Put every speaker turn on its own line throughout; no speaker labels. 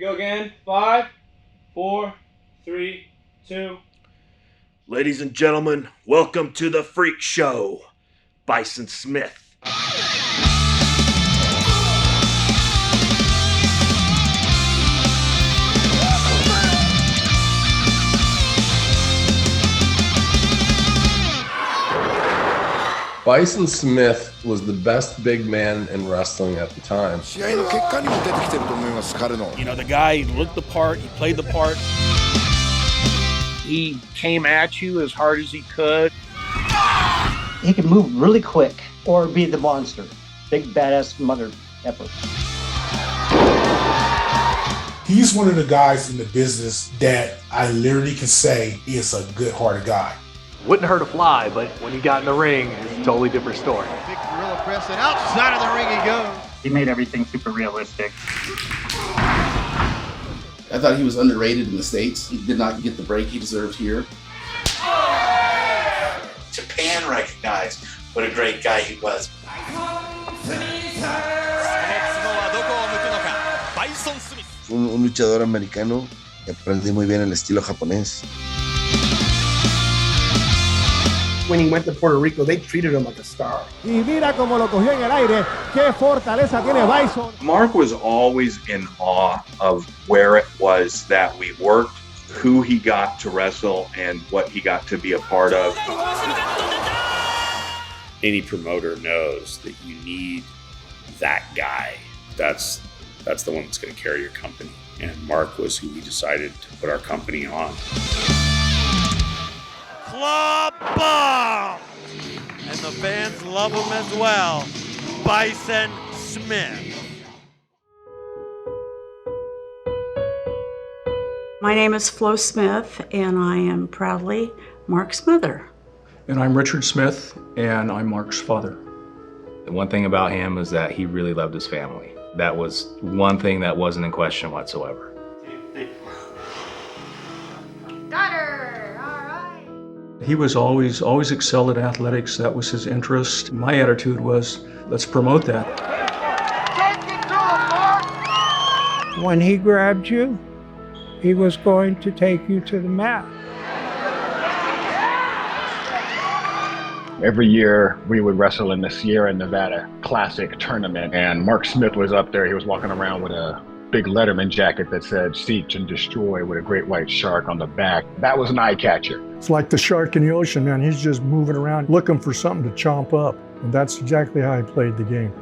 we go again. 5, 4, 3, 2.
Ladies and gentlemen, welcome to the Freak Show. Bison Smith.
Bison Smith was the best big man in wrestling at the time.
You
know, the guy, he looked the part, he played the part. He came at you as hard as he could.
He could move really quick or be the monster. Big badass mother effer.
He's one of the guys in the business that I literally can say is a good-hearted guy.
Wouldn't hurt a fly, but when he got in the ring, it's a totally different story.
Big gorilla press, and outside of the ring he goes.
He made everything super realistic.
I thought he was underrated in the States. He did not get the break he deserved here.
Japan recognized what a great guy he was.
Un luchador americano que aprendí muy bien el estilo japonés.
When he went to Puerto Rico, they treated him like a star.
Y mira cómo lo cogió en el aire. Qué fortaleza tiene Bison.
Mark was always in awe of where it was that we worked, who he got to wrestle, and what he got to be a part of.
Any promoter knows that you need that guy. That's the one that's going to carry your company. And Mark was who we decided to put our company on.
Club bomb! And the fans love him as well. Bison Smith.
My name is Flo Smith, and I am proudly Mark's mother.
And I'm Richard Smith, and I'm Mark's father.
The one thing about him is that he really loved his family. That was one thing that wasn't in question whatsoever.
He was always excelled at athletics. That was his interest. My attitude was, let's promote that.
When he grabbed you, he was going to take you to the mat.
Every year we would wrestle in the Sierra Nevada Classic tournament, and Mark Smith was up there. He was walking around with a big Letterman jacket that said "Seek and Destroy" with a great white shark on the back. That was an eye catcher.
It's like the shark in the ocean, man. He's just moving around looking for something to chomp up. And that's exactly how he played the game.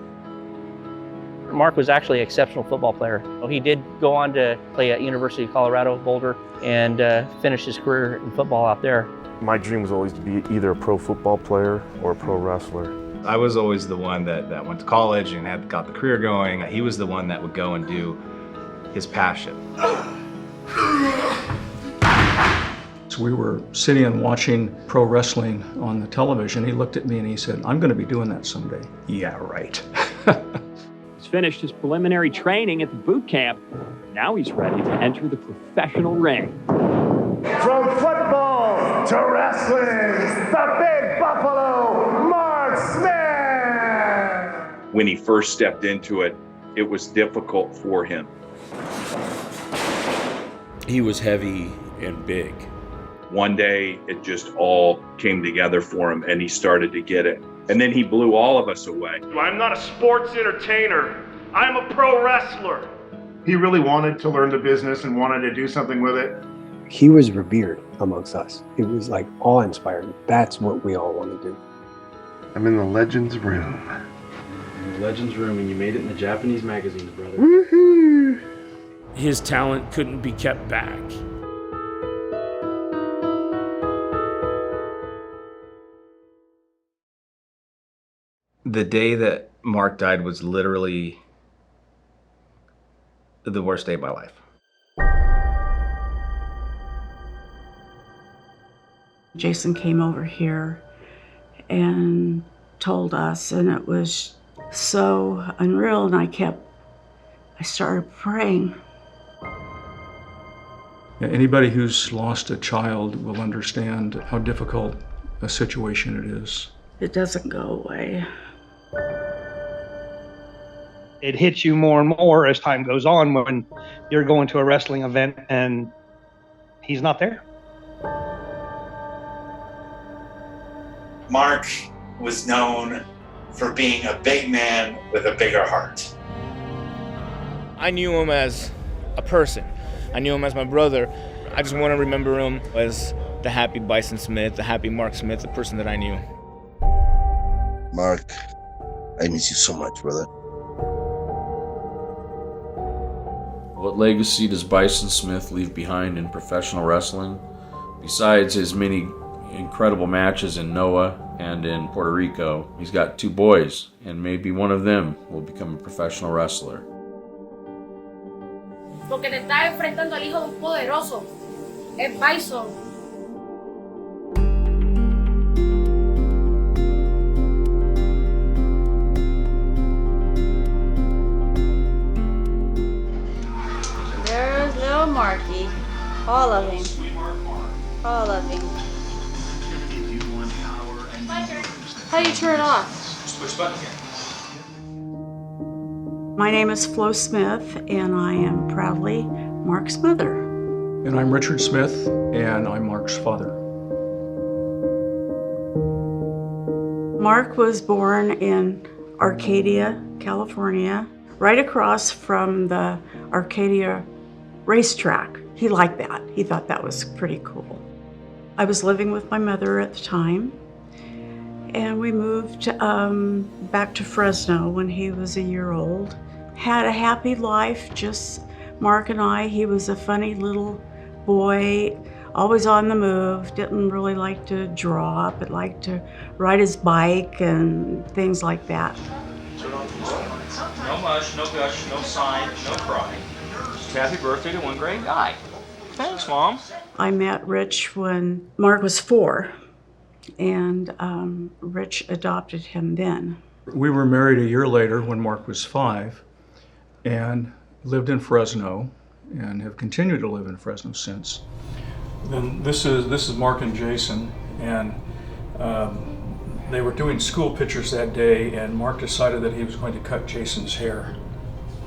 Mark was actually an exceptional football player. He did go on to play at University of Colorado, Boulder, and finish his career in football out there.
My dream was always to be either a pro football player or a pro wrestler.
I was always the one that went to college and got the career going. He was the one that would go and do his passion.
So we were sitting and watching pro wrestling on the television. He looked at me and he said, "I'm going to be doing that someday." Yeah, right.
He's finished his preliminary training at the boot camp. Now he's ready to enter the professional ring.
From football to wrestling, the Big Buffalo, Mark Smith!
When he first stepped into it, it was difficult for him.
He was heavy and big.
One day, it just all came together for him, and he started to get it. And then he blew all of us away.
I'm not a sports entertainer. I'm a pro wrestler.
He really wanted to learn the business and wanted to do something with it.
He was revered amongst us. It was like awe-inspiring. That's what we all want to do.
I'm in the Legends room.
In the Legends room, and you made it in the Japanese magazines, brother.
Woohoo!
His talent couldn't be kept back.
The day that Mark died was literally the worst day of my life.
Jason came over here and told us, and it was so unreal, and I started praying.
Anybody who's lost a child will understand how difficult a situation it is.
It doesn't go away.
It hits you more and more as time goes on when you're going to a wrestling event and he's not there.
Mark was known for being a big man with a bigger heart.
I knew him as a person. I knew him as my brother. I just want to remember him as the happy Bison Smith, the happy Mark Smith, the person that I knew.
Mark, I miss you so much, brother.
What legacy does Bison Smith leave behind in professional wrestling? Besides his many incredible matches in Noah and in Puerto Rico, he's got 2 boys, and maybe one of them will become a professional wrestler.
Porque te estás enfrentando al hijo de un poderoso. Es Bison.
There's little Marky. All of him. All of him. How do you turn it off?
Push button again.
My name is Flo Smith, and I am proudly Mark's mother.
And I'm Richard Smith, and I'm Mark's father.
Mark was born in Arcadia, California, right across from the Arcadia racetrack. He liked that. He thought that was pretty cool. I was living with my mother at the time, and we moved back to Fresno when he was a year old. Had a happy life, just Mark and I. He was a funny little boy, always on the move, didn't really like to draw, but liked to ride his bike and things like that.
No mush, no gush, no sign, no cry. Happy birthday to one great guy. Thanks, Mom.
I met Rich when Mark was 4, and Rich adopted him then.
We were married a year later when Mark was 5, and lived in Fresno, and have continued to live in Fresno since. Then this is Mark and Jason, and they were doing school pictures that day, and Mark decided that he was going to cut Jason's hair.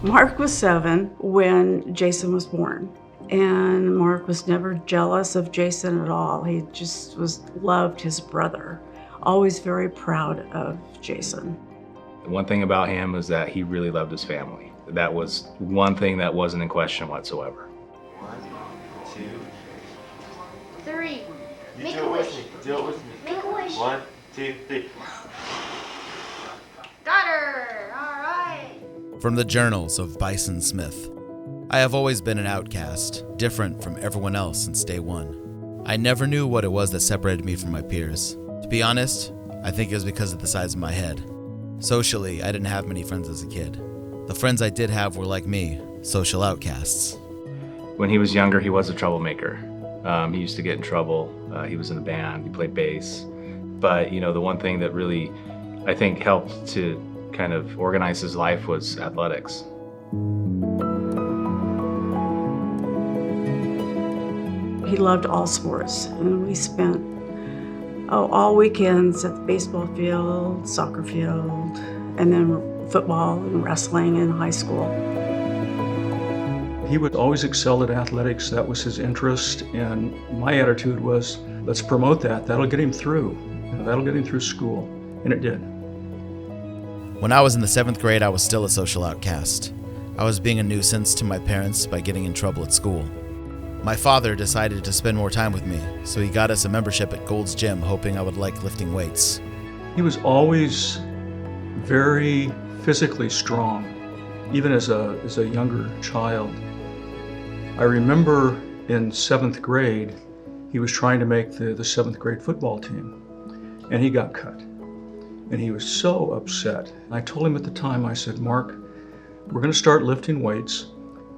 Mark was 7 when Jason was born, and Mark was never jealous of Jason at all. He just loved his brother, always very proud of Jason.
One thing about him is that he really loved his family. That was one thing that wasn't in question whatsoever.
1, 2, 3. Make a wish.
Do it with me.
Make a wish.
1, 2, 3.
Got her. All right.
From the journals of Bison Smith. I have always been an outcast, different from everyone else since day one. I never knew what it was that separated me from my peers. To be honest, I think it was because of the size of my head. Socially, I didn't have many friends as a kid. The friends I did have were like me, social outcasts.
When he was younger, he was a troublemaker. He used to get in trouble. He was in a band, he played bass. But, the one thing that really, I think, helped to kind of organize his life was athletics.
He loved all sports, and we spent all weekends at the baseball field, soccer field, and then football and wrestling in high school.
He would always excel at athletics. That was his interest, and my attitude was, let's promote that. That'll get him through. That'll get him through school, and it did.
When I was in the 7th grade, I was still a social outcast. I was being a nuisance to my parents by getting in trouble at school. My father decided to spend more time with me, so he got us a membership at Gold's Gym, hoping I would like lifting weights.
He was always very physically strong, even as a younger child. I remember in 7th grade, he was trying to make the 7th grade football team, and he got cut. And he was so upset. I told him at the time, I said, Mark, we're going to start lifting weights,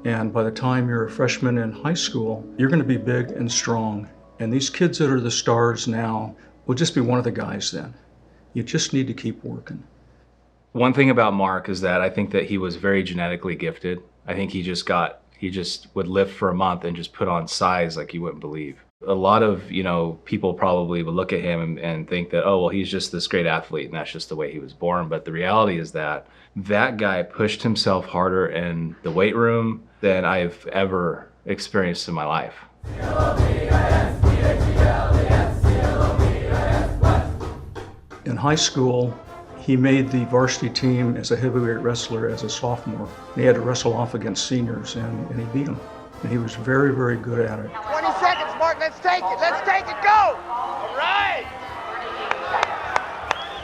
and by the time you're a freshman in high school, you're going to be big and strong. And these kids that are the stars now will just be one of the guys then. You just need to keep working.
One thing about Mark is that I think that he was very genetically gifted. I think he just would lift for a month and just put on size like you wouldn't believe. A lot of, people probably would look at him and think that, oh, well, he's just this great athlete and that's just the way he was born. But the reality is that guy pushed himself harder in the weight room than I've ever experienced in my life.
In high school, he made the varsity team as a heavyweight wrestler as a sophomore. He had to wrestle off against seniors, and he beat them. And he was very, very good at it.
20 seconds, Mark. Let's take it. Let's take it. Go. All right.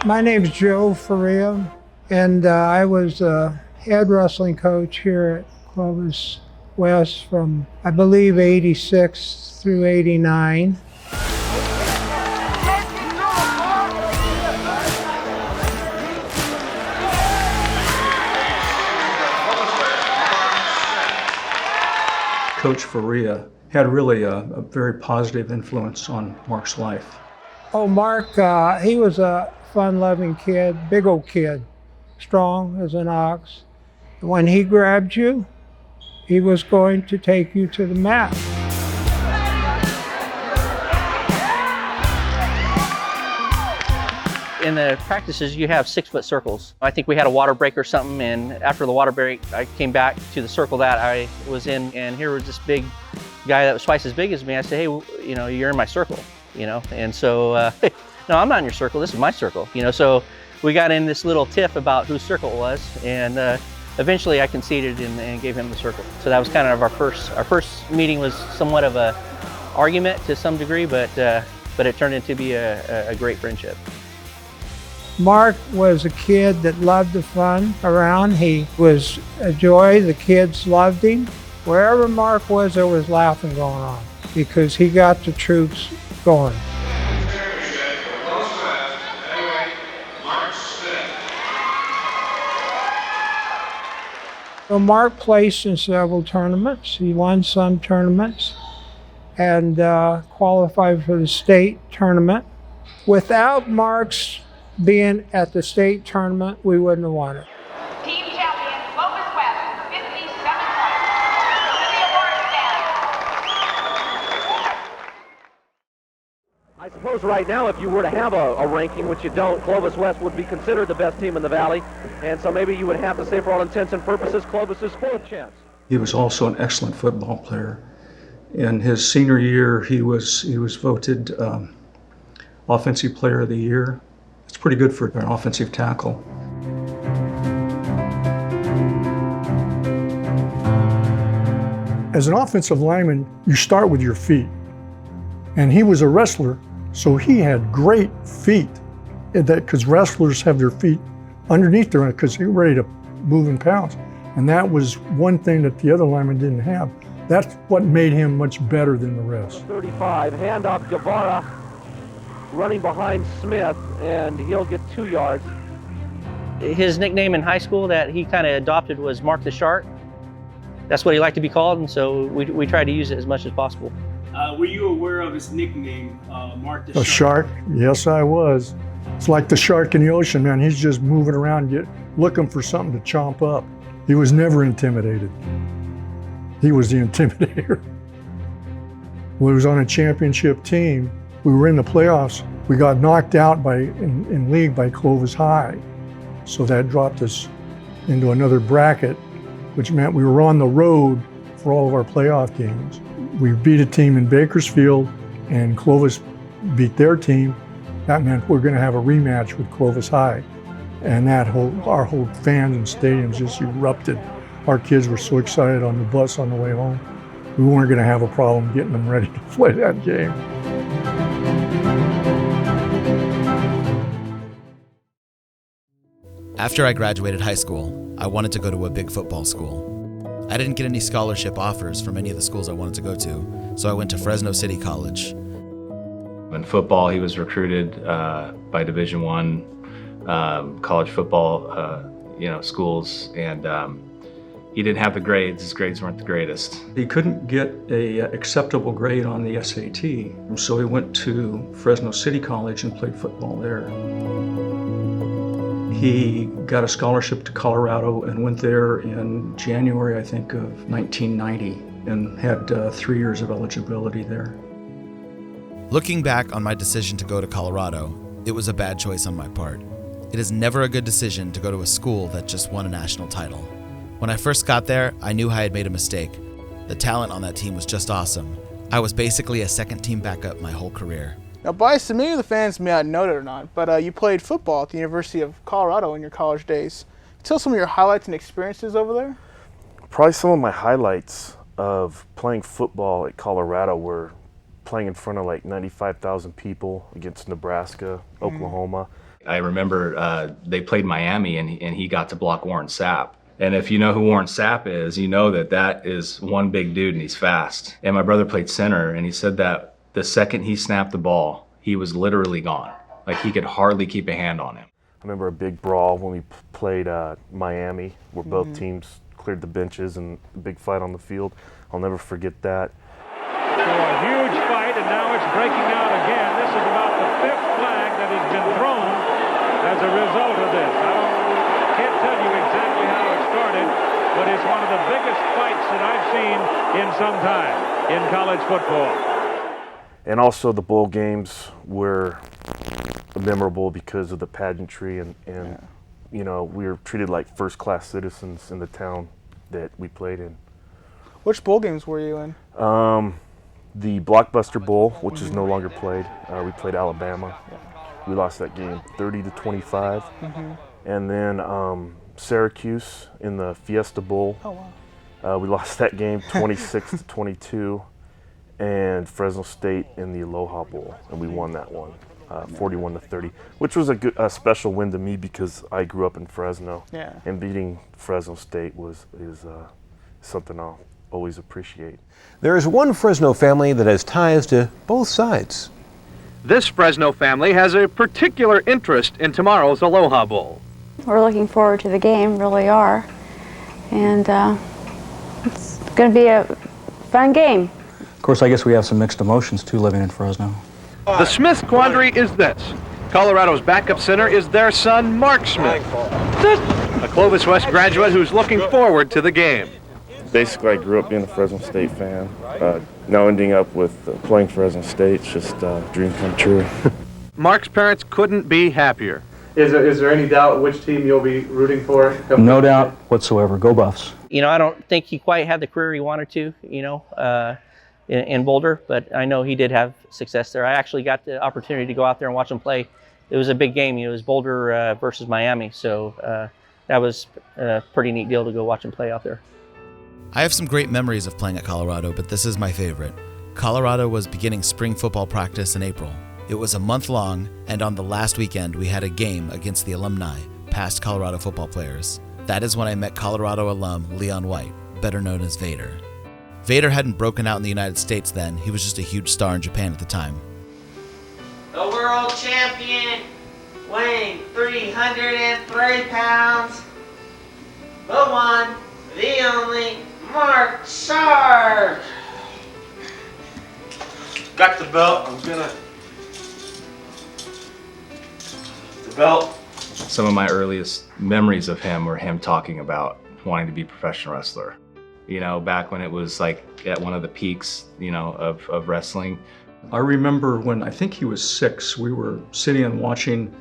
My name's Joe Faria, and I was a head wrestling coach here at Clovis West from, I believe, 86 through 89.
Coach Faria had really a very positive influence on Mark's life.
Oh, Mark, he was a fun-loving kid, big old kid, strong as an ox. When he grabbed you, he was going to take you to the mat.
In the practices, you have 6-foot circles. I think we had a water break or something, and after the water break, I came back to the circle that I was in, and here was this big guy that was twice as big as me. I said, hey, you're in my circle, and so, no, I'm not in your circle, this is my circle, so we got in this little tiff about whose circle it was, and eventually I conceded and gave him the circle. So that was kind of our first meeting was somewhat of a argument to some degree, but it turned into be a great friendship.
Mark was a kid that loved the fun around. He was a joy. The kids loved him. Wherever Mark was, there was laughing going on because he got the troops going. So Mark placed in several tournaments. He won some tournaments and qualified for the state tournament. Without Mark's being at the state tournament, we wouldn't have won it.
Team champion, Clovis West, 57 points. To the award stand.
I suppose right now, if you were to have a ranking, which you don't, Clovis West would be considered the best team in the Valley. And so maybe you would have to say, for all intents and purposes, Clovis's fourth chance.
He was also an excellent football player. In his senior year, he was voted Offensive Player of the Year. It's pretty good for an offensive tackle.
As an offensive lineman, you start with your feet. And he was a wrestler, so he had great feet. Because wrestlers have their feet underneath their, because they were ready to move and pounce. And that was one thing that the other linemen didn't have. That's what made him much better than the rest.
35, handoff Guevara, running behind Smith, and he'll get 2 yards.
His nickname in high school that he kind of adopted was Mark the Shark. That's what he liked to be called, and so we tried to use it as much as possible.
Were you aware of his nickname, Mark the Shark?
A shark? Yes, I was. It's like the shark in the ocean, man. He's just moving around, looking for something to chomp up. He was never intimidated. He was the intimidator. When he was on a championship team, we were in the playoffs. We got knocked out in league by Clovis High. So that dropped us into another bracket, which meant we were on the road for all of our playoff games. We beat a team in Bakersfield and Clovis beat their team. That meant we're gonna have a rematch with Clovis High. And our whole fans and stadiums just erupted. Our kids were so excited on the bus on the way home. We weren't gonna have a problem getting them ready to play that game.
After I graduated high school, I wanted to go to a big football school. I didn't get any scholarship offers from any of the schools I wanted to go to, so I went to Fresno City College.
In football, he was recruited by Division I college football schools, and he didn't have the grades. His grades weren't the greatest.
He couldn't get a acceptable grade on the SAT, so he went to Fresno City College and played football there. He got a scholarship to Colorado and went there in January, I think, of 1990, and had 3 years of eligibility there.
Looking back on my decision to go to Colorado, it was a bad choice on my part. It is never a good decision to go to a school that just won a national title. When I first got there, I knew I had made a mistake. The talent on that team was just awesome. I was basically a second-team backup my whole career.
Now, Bison, many of the fans may not know it or not, but you played football at the University of Colorado in your college days. Tell some of your highlights and experiences over there.
Probably some of my highlights of playing football at Colorado were playing in front of like 95,000 people against Nebraska, Oklahoma.
I remember they played Miami, and he got to block Warren Sapp. And if you know who Warren Sapp is, you know that is one big dude and he's fast. And my brother played center, and he said that the second he snapped the ball, he was literally gone. Like he could hardly keep a hand on him.
I remember a big brawl when we played Miami, where both teams cleared the benches and a big fight on the field. I'll never forget that.
So a huge fight, and now it's breaking out again. This is about the 5th flag that has been thrown as a result of this. I can't tell you exactly how it started, but it's one of the biggest fights that I've seen in some time in college football.
And also the bowl games were memorable because of the pageantry and you know, we were treated like first-class citizens in the town that we played in.
Which bowl games were you in?
The Blockbuster Bowl, which is no longer played. We played Alabama. We lost that game 30-25. And then Syracuse in the Fiesta Bowl.
Oh, wow.
We lost that game 26-22. And Fresno State in the Aloha Bowl, and we won that one 41-30, which was a special win to me because I grew up in Fresno.
Yeah.
And beating Fresno State is something I'll always appreciate.
There is one Fresno family that has ties to both sides.
This Fresno family has a particular interest in tomorrow's Aloha Bowl.
We're looking forward to the game, really are. And it's going to be a fun game.
Of course, I guess we have some mixed emotions, too, living in Fresno.
The Smith quandary is this. Colorado's backup center is their son, Mark Smith, a Clovis West graduate who's looking forward to the game.
Basically, I grew up being a Fresno State fan. Now ending up with playing Fresno State, it's just a dream come true.
Mark's parents couldn't be happier.
Is there any doubt which team you'll be rooting for?
No doubt whatsoever. Go Buffs.
You know, I don't think he quite had the career he wanted to, you know, in Boulder, but I know he did have success there. I actually got the opportunity to go out there and watch him play. It was a big game. It was Boulder versus Miami, so that was a pretty neat deal to go watch him play out there.
I have some great memories of playing at Colorado, but this is my favorite. Colorado was beginning spring football practice in April. It was a month long, and on the last weekend, we had a game against the alumni, past Colorado football players. That is when I met Colorado alum Leon White, better known as Vader. Vader hadn't broken out in the United States then. He was just a huge star in Japan at the time.
The world champion, weighing 303 pounds, the one, the only, Mark Sarge.
Got the belt. I'm gonna. The belt.
Some of my earliest memories of him were him talking about wanting to be a professional wrestler. You know, back when it was like at one of the peaks, you know, of wrestling.
I remember when I think he was 6, we were sitting and watching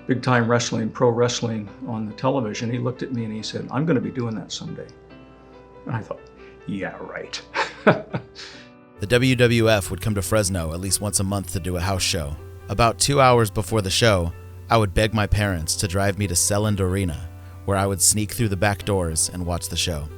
big time wrestling, pro wrestling on the television. He looked at me and he said, "I'm going to be doing that someday." And I thought, yeah, right.
The WWF would come to Fresno at least once a month to do a house show. About 2 hours before the show, I would beg my parents to drive me to Selland Arena, where I would sneak through the back doors and watch the show.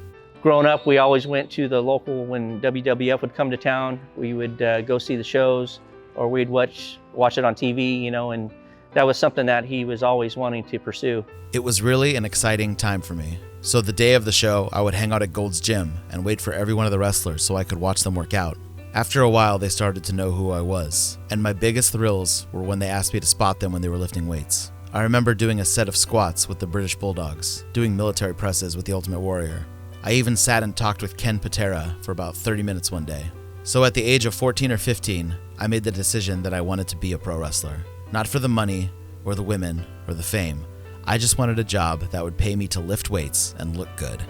Growing up, we always went to the local, when WWF would come to town, we would go see the shows, or we'd watch it on TV, you know, and that was something that he was always wanting to pursue.
It was really an exciting time for me. So the day of the show, I would hang out at Gold's Gym and wait for every one of the wrestlers so I could watch them work out. After a while, they started to know who I was, and my biggest thrills were when they asked me to spot them when they were lifting weights. I remember doing a set of squats with the British Bulldogs, doing military presses with the Ultimate Warrior. I even sat and talked with Ken Patera for about 30 minutes one day. So at the age of 14 or 15, I made the decision that I wanted to be a pro wrestler. Not for the money, or the women, or the fame. I just wanted a job that would pay me to lift weights and look good.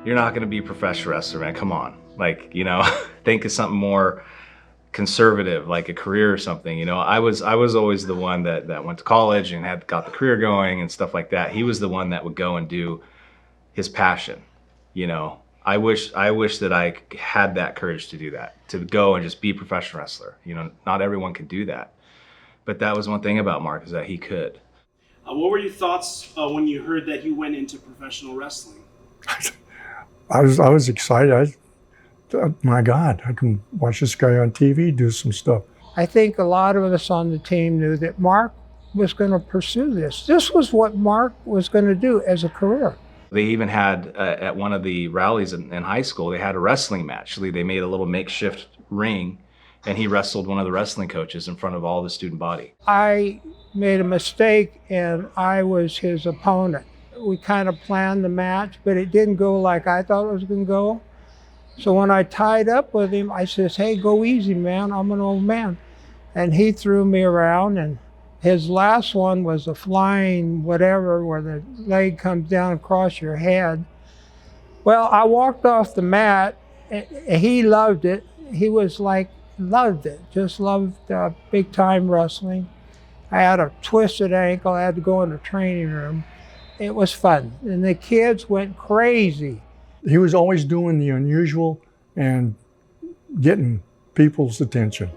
You're not going to be a professional wrestler, man. Come on. Like, you know, think of something more conservative, like a career or something. You know, I was always the one that went to college and got the career going and stuff like that. He was the one that would go and do his passion. You know, I wish that I had that courage to do that, to go and just be a professional wrestler. You know, not everyone can do that, but that was one thing about Mark, is that he could.
What were your thoughts when you heard that he went into professional wrestling?
I was excited. My God, I can watch this guy on TV do some stuff.
I think a lot of us on the team knew that Mark was going to pursue this. This was what Mark was going to do as a career.
They even had, at one of the rallies in high school, they had a wrestling match. They made a little makeshift ring, and he wrestled one of the wrestling coaches in front of all the student body.
I made a mistake, and I was his opponent. We kind of planned the match, but it didn't go like I thought it was going to go. So when I tied up with him, I says, hey, go easy, man. I'm an old man. And he threw me around, and his last one was a flying whatever where the leg comes down across your head. Well, I walked off the mat. He loved it. He was like, loved it. Just loved big time wrestling. I had a twisted ankle. I had to go in the training room. It was fun. And the kids went crazy.
He was always doing the unusual and getting people's attention.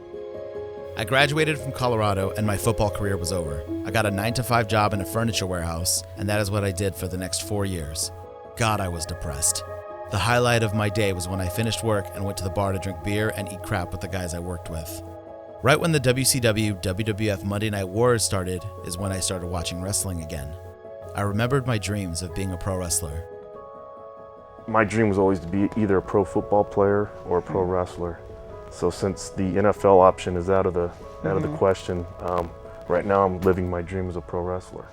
I graduated from Colorado and my football career was over. I got a 9-to-5 job in a furniture warehouse, and that is what I did for the next 4 years. God, I was depressed. The highlight of my day was when I finished work and went to the bar to drink beer and eat crap with the guys I worked with. Right when the WCW WWF Monday Night Wars started is when I started watching wrestling again. I remembered my dreams of being a pro wrestler.
My dream was always to be either a pro football player or a pro wrestler. So since the NFL option is out of the question, right now I'm living my dream as a pro wrestler.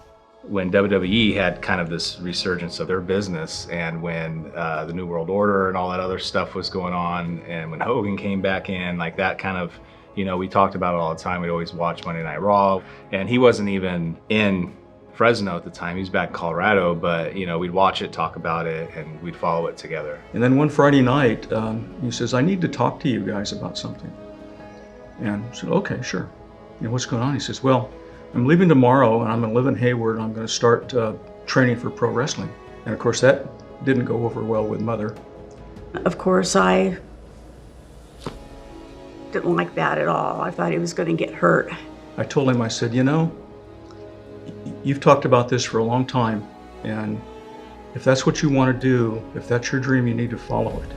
When WWE had kind of this resurgence of their business, and when the New World Order and all that other stuff was going on, and when Hogan came back in, like that kind of, you know, we talked about it all the time. We'd always watch Monday Night Raw, and he wasn't even in Fresno at the time. He was back in Colorado, but you know, we'd watch it, talk about it, and we'd follow it together.
And then one Friday night, he says, I need to talk to you guys about something. And I said, okay, sure. You know, what's going on? He says, well, I'm leaving tomorrow and I'm going to live in Hayward and I'm going to start training for pro wrestling. And of course that didn't go over well with Mother.
Of course, I didn't like that at all. I thought he was going to get hurt.
I told him, I said, you know, you've talked about this for a long time, and if that's what you want to do, if that's your dream, you need to follow it.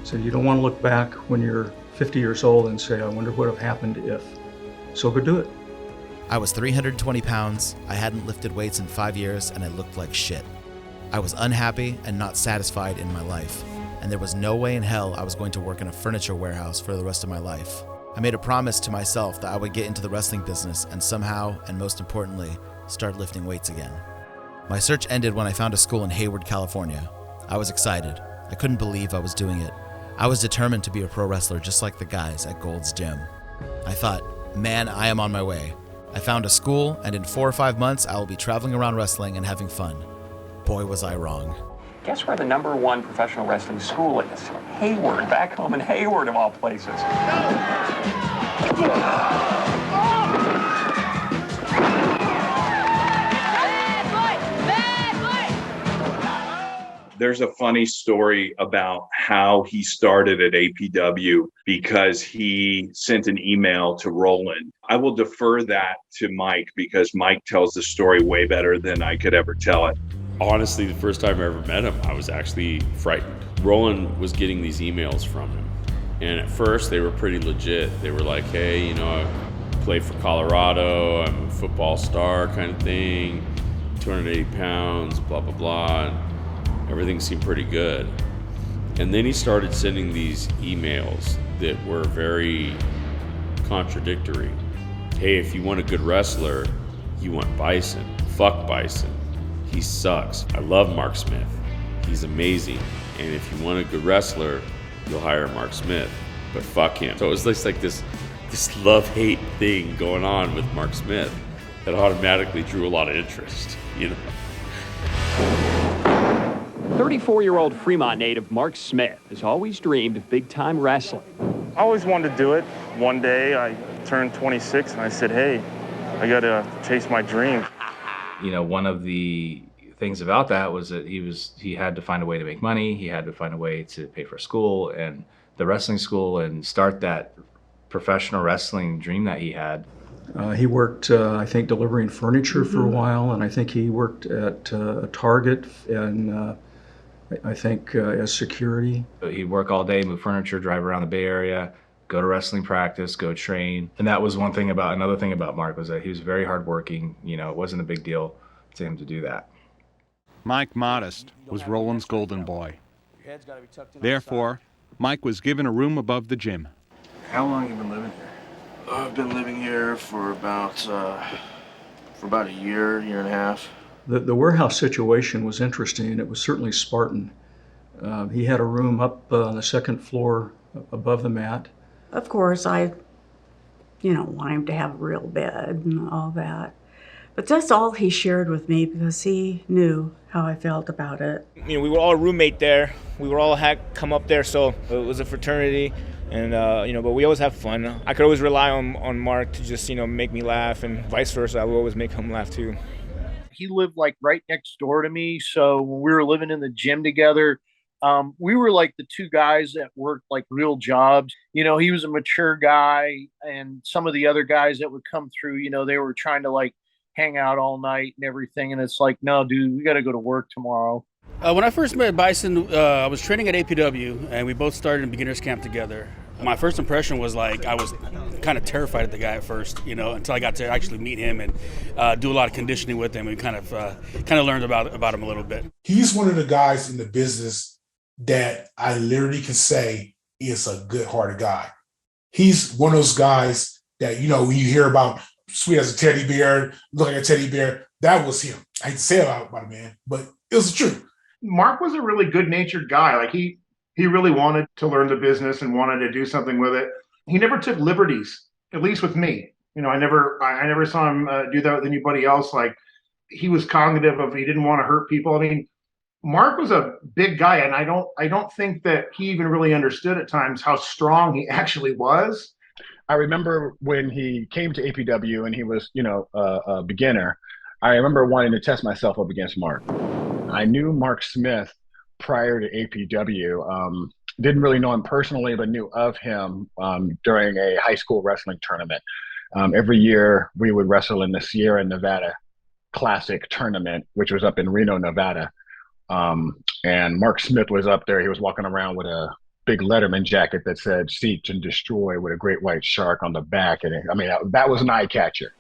So you don't want to look back when you're 50 years old and say, I wonder what would have happened if. So go do it.
I was 320 pounds, I hadn't lifted weights in 5 years, and I looked like shit. I was unhappy and not satisfied in my life, and there was no way in hell I was going to work in a furniture warehouse for the rest of my life. I made a promise to myself that I would get into the wrestling business and somehow, and most importantly, start lifting weights again. My search ended when I found a school in Hayward, California. I was excited. I couldn't believe I was doing it. I was determined to be a pro wrestler just like the guys at Gold's Gym. I thought, man, I am on my way. I found a school, and in 4 or 5 months, I will be traveling around wrestling and having fun. Boy, was I wrong.
Guess where the #1 professional wrestling school is? Hayward, back home in Hayward of all places.
There's a funny story about how he started at APW because he sent an email to Roland. I will defer that to Mike because Mike tells the story way better than I could ever tell it.
Honestly, the first time I ever met him, I was actually frightened. Roland was getting these emails from him. And at first, they were pretty legit. They were like, hey, you know, I played for Colorado, I'm a football star kind of thing, 280 pounds, blah, blah, blah. Everything seemed pretty good. And then he started sending these emails that were very contradictory. Hey, if you want a good wrestler, you want Bison. Fuck Bison. He sucks. I love Mark Smith. He's amazing. And if you want a good wrestler, you'll hire Mark Smith. But fuck him. So it was just like this love-hate thing going on with Mark Smith that automatically drew a lot of interest, you know.
34-year-old Fremont native Mark Smith has always dreamed of big-time wrestling.
I always wanted to do it.
One day I turned 26 and I said, hey, I got to chase my dream.
You know, one of the things about that was that he had to find a way to make money. He had to find a way to pay for school and the wrestling school and start that professional wrestling dream that he had.
He worked, I think, delivering furniture for a while, and I think he worked at Target and I think as security.
He'd work all day, move furniture, drive around the Bay Area, go to wrestling practice, go train. And that was another thing about Mark was that he was very hardworking. You know, it wasn't a big deal to him to do that.
Mike Modest was Roland's golden boy. Therefore, Mike was given a room above the gym.
How long have you been living here? I've been living here for about a year and a half.
The warehouse situation was interesting. It was certainly Spartan. He had a room up on the second floor above the mat.
Of course, I, want him to have a real bed and all that. But that's all he shared with me because he knew how I felt about it.
We were all roommate there. We were all had come up there, so it was a fraternity. And, but we always have fun. I could always rely on Mark to just, make me laugh, and vice versa. I would always make him laugh too.
He lived like right next door to me. So when we were living in the gym together, we were like the two guys that worked like real jobs. He was a mature guy, and some of the other guys that would come through, they were trying to like hang out all night and everything. And it's like, no, dude, we got to go to work tomorrow.
When I first met Bison, I was training at APW, and we both started in beginner's camp together. My first impression was like I was kind of terrified of the guy at first, until I got to actually meet him and do a lot of conditioning with him. And kind of learned about him a little bit.
He's one of the guys in the business that I literally can say is a good-hearted guy. He's one of those guys that, when you hear about sweet as a teddy bear, looking at a teddy bear, that was him. I hate to say about it, man, but it was the truth.
Mark was a really good-natured guy. Like he really wanted to learn the business and wanted to do something with it. He never took liberties, at least with me. I never saw him do that with anybody else. Like he was cognitive of he didn't want to hurt people. I mean, Mark was a big guy, and I don't think that he even really understood at times how strong he actually was.
I remember when he came to APW and he was, a beginner. I remember wanting to test myself up against Mark. I knew Mark Smith prior to APW. Didn't really know him personally, but knew of him during a high school wrestling tournament. Every year we would wrestle in the Sierra Nevada Classic tournament, which was up in Reno, Nevada. And Mark Smith was up there. He was walking around with a big Letterman jacket that said "Seek and Destroy" with a great white shark on the back. And that was an eye catcher.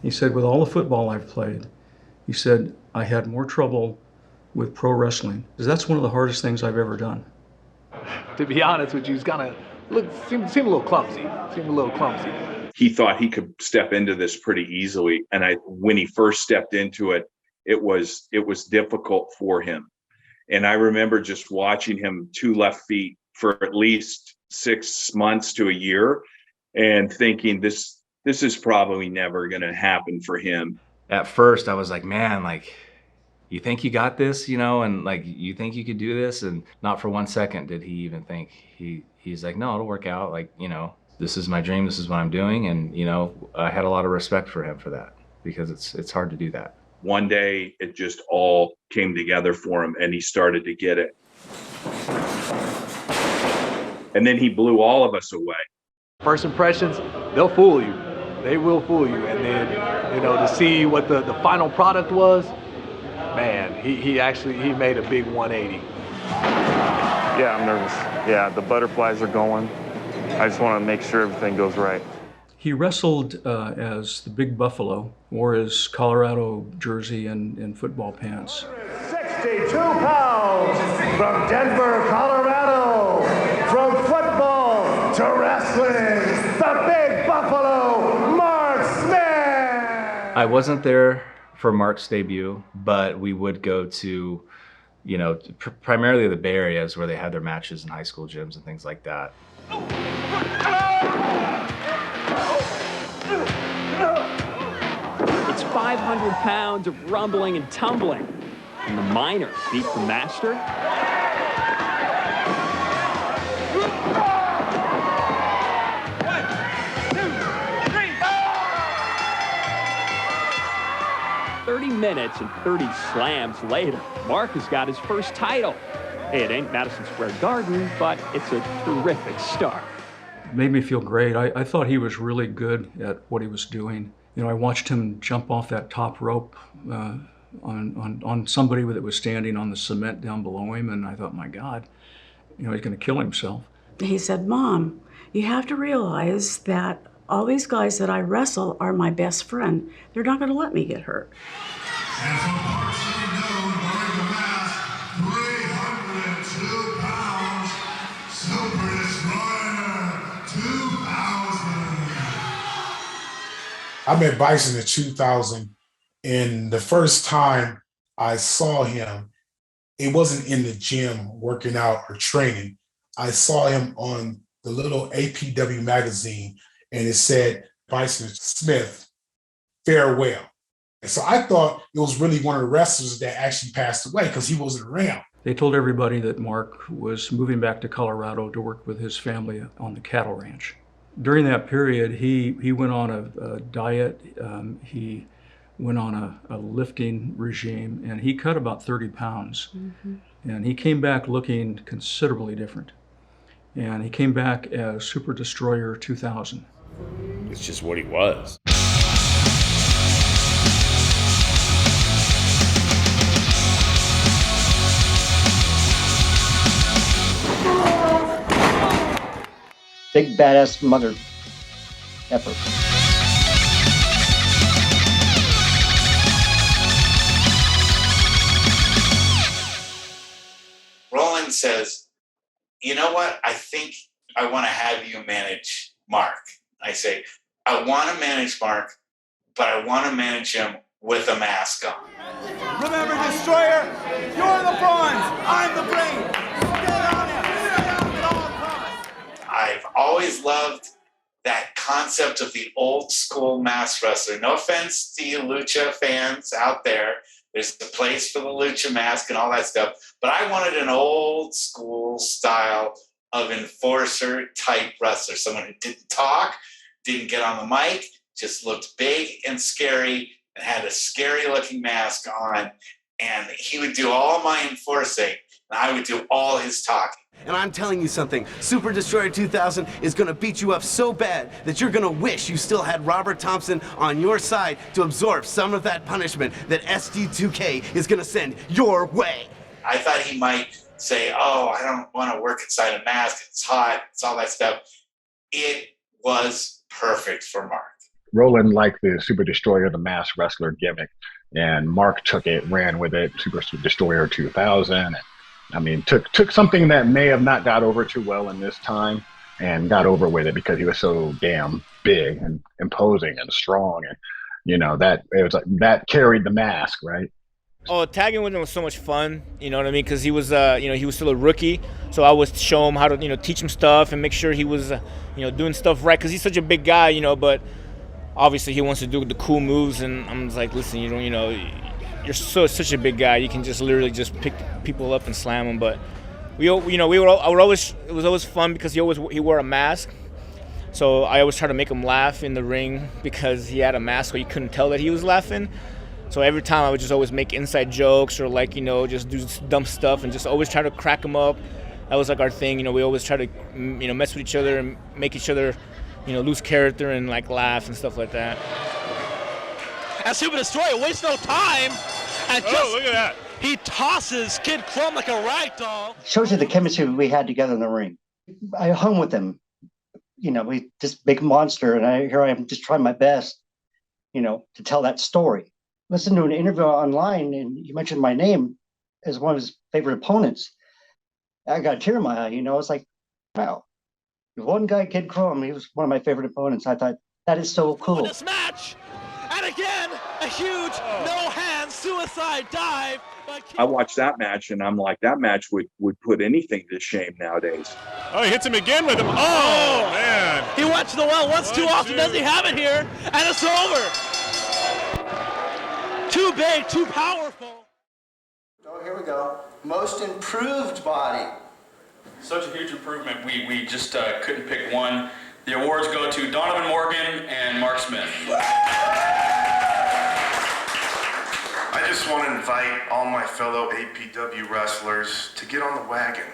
He said, with all the football I've played, he said, I had more trouble with pro wrestling because that's one of the hardest things I've ever done.
To be honest with you, he's kind of seemed a little clumsy.
He thought he could step into this pretty easily. And when he first stepped into it, it was difficult for him. And I remember just watching him 2 left feet for at least 6 months to a year and thinking this is probably never going to happen for him.
At first, I was like, man, like, you think you got this, and like, you think you could do this? And not for 1 second did he even think. He's like, no, it'll work out. Like, this is my dream. This is what I'm doing. And, I had a lot of respect for him for that because it's hard to do that.
One day, it just all came together for him, and he started to get it. And then he blew all of us away.
First impressions, they'll fool you. They will fool you. And then, to see what the final product was, man, he made a big 180.
Yeah, I'm nervous. Yeah, the butterflies are going. I just want to make sure everything goes right.
He wrestled as the Big Buffalo, wore his Colorado jersey and football pants.
62 pounds from Denver, Colorado, from football to wrestling, the Big Buffalo, Mark Smith!
I wasn't there for Mark's debut, but we would go to, primarily the Bay Areas where they had their matches in high school gyms and things like that.
It's 500 pounds of rumbling and tumbling. And the minor beat the master.
minutes and 30 slams later, Mark has got his first title. Hey, it ain't Madison Square Garden, but it's a terrific start.
It made me feel great. I thought he was really good at what he was doing. You know, I watched him jump off that top rope on somebody that was standing on the cement down below him, and I thought, my God, you know, he's going to kill himself.
He said, Mom, you have to realize that all these guys that I wrestle are my best friend. They're not going to let me get hurt.
And from Bart Blaxson, wearing the mask, 302 pounds, Super Destroyer 2000.
I met Bison in 2000, and the first time I saw him, it wasn't in the gym working out or training. I saw him on the little APW magazine, and it said, Bison Smith, farewell. And so I thought it was really one of the wrestlers that actually passed away because he wasn't around.
They told everybody that Mark was moving back to Colorado to work with his family on the cattle ranch. During that period, he went on a diet, he went on a lifting regime, and he cut about 30 pounds. Mm-hmm. And he came back looking considerably different. And he came back as Super Destroyer 2000.
It's just what he was.
Big badass mother effer.
Roland says, you know what? I think I want to have you manage Mark. I say, I want to manage Mark, but I want to manage him with a mask on.
Remember, Destroyer, you're the bronze, I'm the brain. Stay on him, stay on him at all costs.
I've always loved that concept of the old school mask wrestler. No offense to you Lucha fans out there. There's a place for the Lucha mask and all that stuff. But I wanted an old school style of enforcer type wrestler. Someone who didn't talk, didn't get on the mic, just looked big and scary and had a scary looking mask on. And he would do all my enforcing and I would do all his talking.
And I'm telling you something, Super Destroyer 2000 is gonna beat you up so bad that you're gonna wish you still had Robert Thompson on your side to absorb some of that punishment that SD2K is gonna send your way.
I thought he might say, oh, I don't want to work inside a mask, it's hot, it's all that stuff. It was perfect for Mark.
Roland liked the Super Destroyer, the masked wrestler gimmick, and Mark took it, ran with it, Super Destroyer 2000, and I mean, took something that may have not got over too well in this time and got over with it because he was so damn big and imposing and strong, and you know that it was like, that carried the mask, right?
Oh, tagging with him was so much fun, you know what I mean? Because he was, he was still a rookie, so I would show him how to, teach him stuff and make sure he was, doing stuff right. Because he's such a big guy, but obviously he wants to do the cool moves, and I'm just like, listen, you're such a big guy. You can just literally just pick people up and slam them. But it was always fun because he wore a mask. So I always try to make him laugh in the ring because he had a mask, so you couldn't tell that he was laughing. So every time I would just always make inside jokes or just do dumb stuff and just always try to crack him up. That was like our thing. We always try to mess with each other and make each other lose character and like laugh and stuff like that.
And Super Destroyer wastes no time. And
look at that.
He tosses Kid Chrome like a rag doll.
Shows you the chemistry we had together in the ring. I hung with him. We this big monster, and here I am just trying my best, to tell that story. Listened to an interview online, and you mentioned my name as one of his favorite opponents. I got a tear in my eye. It's like, wow. The one guy, Kid Chrome, he was one of my favorite opponents. I thought, that is so cool.
This match, and again, a huge no-hand suicide dive.
I watched that match, and I'm like, that match would put anything to shame nowadays.
Oh, he hits him again with him. Oh, man.
He went to the well once too often. Doesn't he have it here? And it's over. Too big, too powerful.
Oh, here we go. Most improved body.
Such a huge improvement. We just couldn't pick one. The awards go to Donovan Morgan and Mark Smith.
I
just want to invite all my fellow APW wrestlers to get on the wagon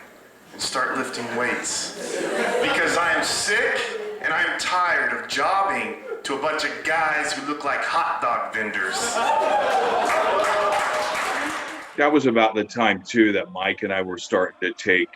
and start lifting weights. Because I am sick and I am tired of jobbing to a bunch of guys who look like hot dog vendors.
That was about the time too that Mike and I were starting to take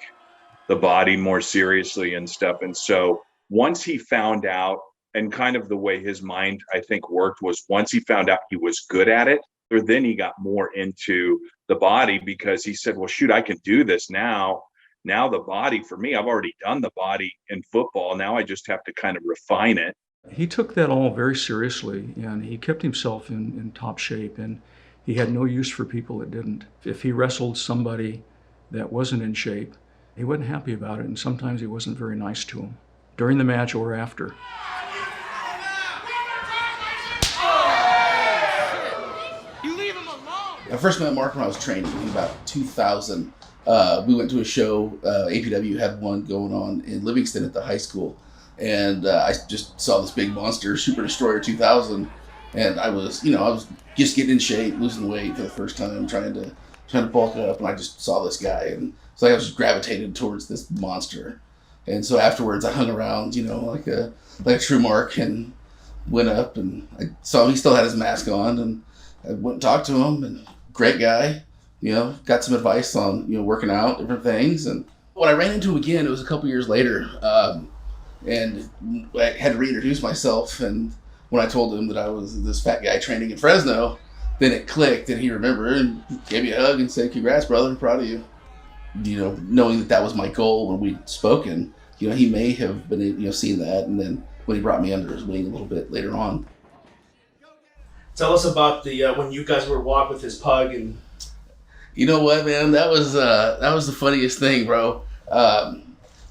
the body more seriously and stuff. And so once he found out, and kind of the way his mind, I think, worked was once he found out he was good at it, or then he got more into the body because he said, well, shoot, I can do this now. Now the body for me, I've already done the body in football. Now I just have to kind of refine it.
He took that all very seriously, and he kept himself in top shape, and he had no use for people that didn't. If he wrestled somebody that wasn't in shape, he wasn't happy about it, and sometimes he wasn't very nice to him, during the match or after.
I first met Mark when I was training in about 2000. We went to a show, APW had one going on in Livingston at the high school. And I just saw this big monster, Super Destroyer 2000. And I was just getting in shape, losing weight for the first time, trying to bulk up. And I just saw this guy. And so I was just gravitated towards this monster. And so afterwards I hung around, like a true Mark, and went up and I saw him. He still had his mask on, and I went and talked to him, and great guy, got some advice on, working out, different things. And when I ran into him again, it was a couple years later, and I had to reintroduce myself. And when I told him that I was this fat guy training in Fresno, then it clicked, and he remembered and gave me a hug and said, "Congrats, brother, I'm proud of you." Knowing that was my goal when we'd spoken, he may have been, seen that. And then when he brought me under his wing a little bit later on.
Tell us about the when you guys were walking with his pug. And
you know what, man, that was the funniest thing, bro.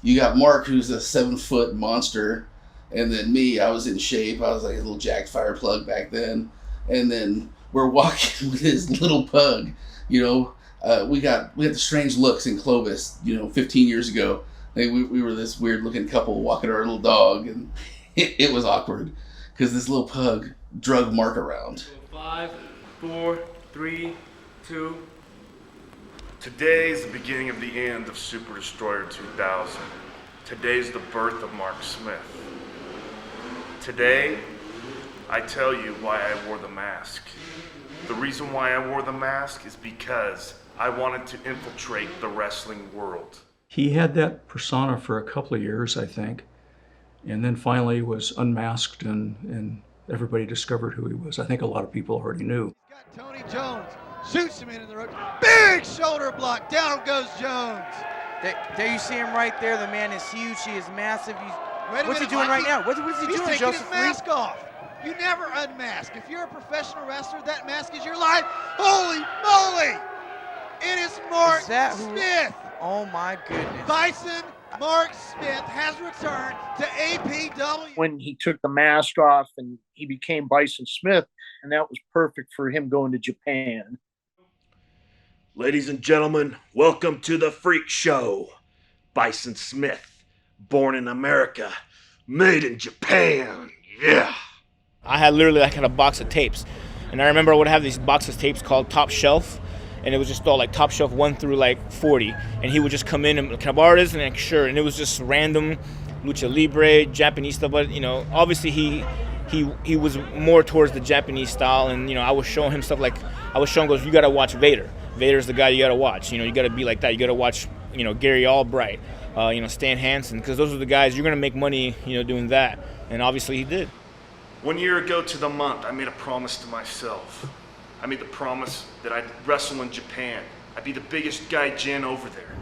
You got Mark, who's a 7-foot monster, and then me, I was in shape. I was like a little jacked fire plug back then. And then we're walking with his little pug. We got the strange looks in Clovis, 15 years ago. We were this weird looking couple walking our little dog, and it was awkward because this little pug drug Mark around.
5, 4, 3, 2. Today is the beginning of the end of Super Destroyer 2000. Today is the birth of Mark Smith. Today, I tell you why I wore the mask. The reason why I wore the mask is because I wanted to infiltrate the wrestling world.
He had that persona for a couple of years, I think, and then finally was unmasked, and everybody discovered who he was. I think a lot of people already knew.
Tony Jones shoots him into the rope. Big shoulder block. Down goes Jones.
There you see him right there. The man is huge. He is massive. What's he doing
Mikey?
Right now? What is he
He's
doing,
taking
Joseph?
his mask off. You never unmask. If you're a professional wrestler, that mask is your life. Holy moly! It is Mark Smith.
Oh my goodness.
Bison Mark Smith has returned to APW.
When he took the mask off and he became Bison Smith, and that was perfect for him going to Japan.
Ladies and gentlemen, welcome to the Freak Show. Bison Smith, born in America, made in Japan. Yeah.
I had literally a box of tapes, and I remember I would have these boxes of tapes called Top Shelf, and it was just all Top Shelf 1 through 40, and he would just come in and, "Can I borrow this?" And sure, and it was just random lucha libre, Japanese stuff, but obviously he was more towards the Japanese style, and I was showing him stuff goes, "You gotta watch Vader. Vader's the guy you gotta watch. You gotta be like that. You gotta watch Gary Albright, Stan Hansen, because those are the guys you're gonna make money doing that." And obviously he did.
1 year ago to the month, I made a promise to myself. I made the promise that I'd wrestle in Japan. I'd be the biggest gaijin over there.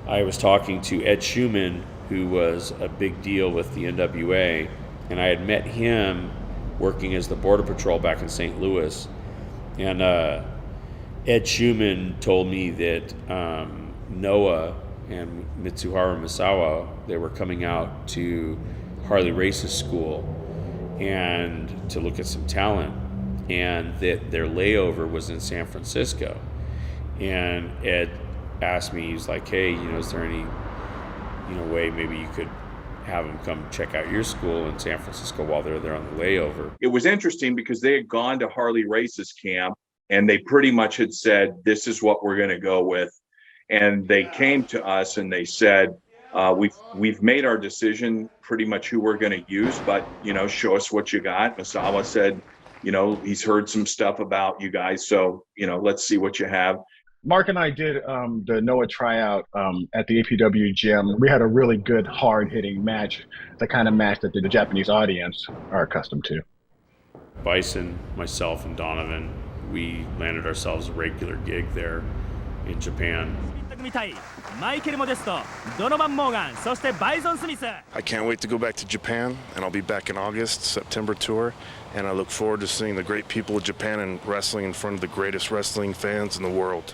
I was talking to Ed Schumann, who was a big deal with the NWA, and I had met him working as the Border Patrol back in St. Louis. And Ed Schumann told me that Noah and Mitsuharu Misawa, they were coming out to Harley Race's school and to look at some talent, and that their layover was in San Francisco. And Ed asked me, he's like, "Hey, is there any way maybe you could have them come check out your school in San Francisco while they're there on the layover?"
It was interesting because they had gone to Harley Race's camp, And they pretty much had said, this is what we're going to go with. And they came to us and they said, we've made our decision pretty much who we're going to use, but, show us what you got. Misawa said, he's heard some stuff about you guys. So, let's see what you have.
Mark and I did the Noah tryout at the APW gym. We had a really good, hard-hitting match, the kind of match that the Japanese audience are accustomed to.
Bison, myself, and Donovan, we landed ourselves a regular gig there in Japan.
Donovan Morgan, Bison Smith.
I can't wait to go back to Japan, and I'll be back in August, September tour, and I look forward to seeing the great people of Japan and wrestling in front of the greatest wrestling fans in the world.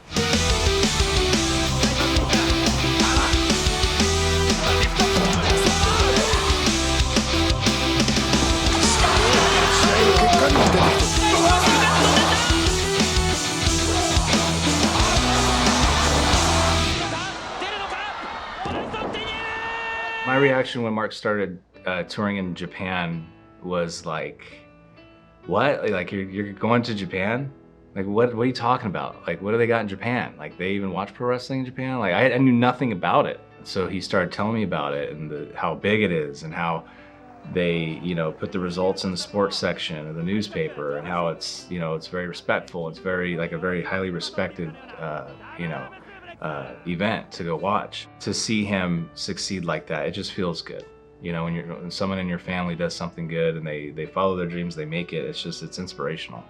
My reaction when Mark started touring in Japan was like, what? Like, you're going to Japan? Like, what are you talking about? Like, what do they got in Japan? Like, they even watch pro wrestling in Japan? Like, I knew nothing about it. So he started telling me about it and how big it is and how they, put the results in the sports section of the newspaper and how it's, it's very respectful. It's very, like a very highly respected, event to go watch. To see him succeed like that, it just feels good. When someone in your family does something good and they follow their dreams, they make it, it's inspirational.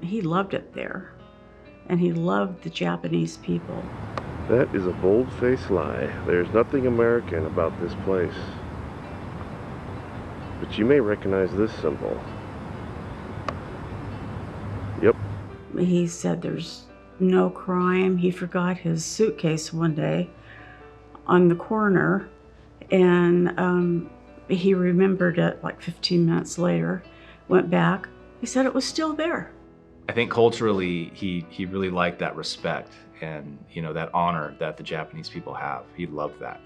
He loved it there, and he loved the Japanese people.
That is a bold-faced lie. There's nothing American about this place. But you may recognize this symbol. Yep.
He said there's no crime. He forgot his suitcase one day on the corner, and he remembered it like 15 minutes later, went back. He said it was still there.
I think culturally, he really liked that respect and, that honor that the Japanese people have. He loved that.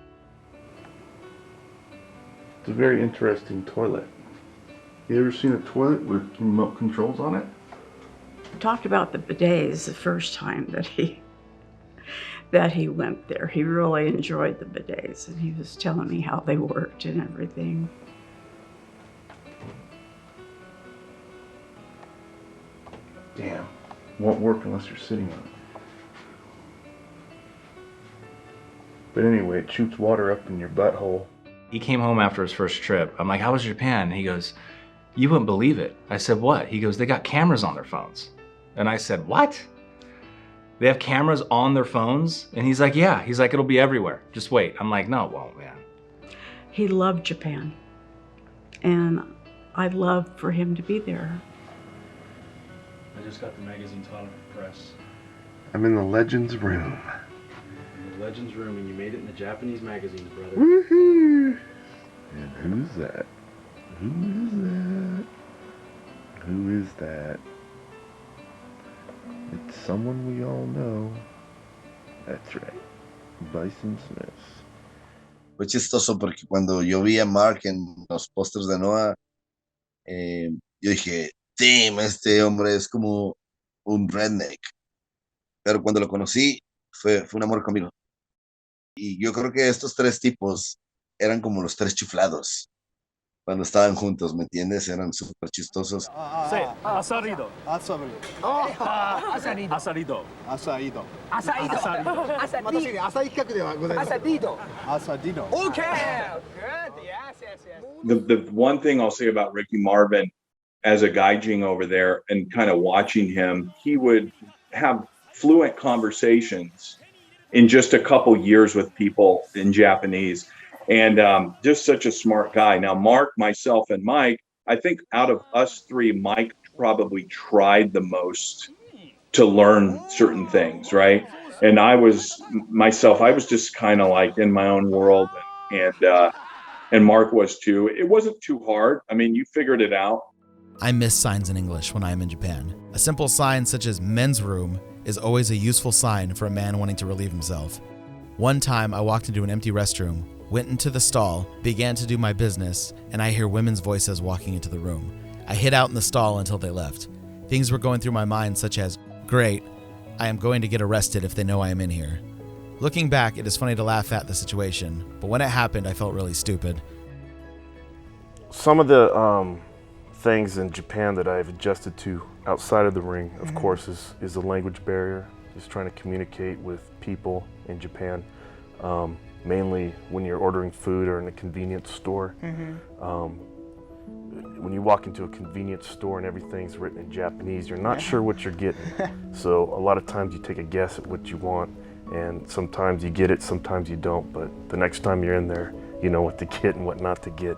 It's a very interesting toilet. You ever seen a toilet with remote controls on it?
We talked about the bidets the first time that he went there. He really enjoyed the bidets, and he was telling me how they worked and everything.
Damn, won't work unless you're sitting on it. But anyway, it shoots water up in your butthole.
He came home after his first trip. I'm like, how was Japan? And he goes, you wouldn't believe it. I said, what? He goes, they got cameras on their phones. And I said, what? They have cameras on their phones? And he's like, yeah. He's like, it'll be everywhere. Just wait. I'm like, no, it won't, man.
He loved Japan, and I'd love for him to be there.
I just got the magazine title for press.
I'm in the Legends room.
In the Legends room, and you made it in the Japanese magazines, brother.
Woohoo! And who's that? Who is that? Who is that? It's someone we all know. That's right. Bison Smith.
Fue chistoso porque cuando yo vi a Mark en los pósters de Noah, yo dije, damn, este hombre es como un redneck. Pero cuando lo conocí, fue un amor conmigo. Y yo creo que estos tres tipos eran como los tres chiflados. Cuando estaban juntos, ¿me entiendes? Eran súper chistosos.
Sí, asarido. Asarido. Asarido. Asarido. Asarido. Asarido. Asarido. Okay. Good. Yes.
The one thing I'll say about Ricky Marvin as a gaijin over there and kind of watching him, he would have fluent conversations in just a couple years with people in Japanese. And just such a smart guy. Now, Mark, myself, and Mike, I think out of us three, Mike probably tried the most to learn certain things, right? And I was just kind of like in my own world, and Mark was too. It wasn't too hard. I mean, you figured it out.
I miss signs in English when I am in Japan. A simple sign such as men's room is always a useful sign for a man wanting to relieve himself. One time I walked into an empty restroom, went into the stall, began to do my business, and I hear women's voices walking into the room. I hid out in the stall until they left. Things were going through my mind such as, Great. I am going to get arrested if they know I am in here. Looking back, it is funny to laugh at the situation, but when it happened, I felt really stupid.
Some of the things in Japan that I've adjusted to outside of the ring, of course, is a language barrier. Just trying to communicate with people in Japan, mainly when you're ordering food or in a convenience store. When you walk into a convenience store and everything's written in Japanese, you're not sure what you're getting. So a lot of times you take a guess at what you want, and sometimes you get it, sometimes you don't, but the next time you're in there, you know what to get and what not to get.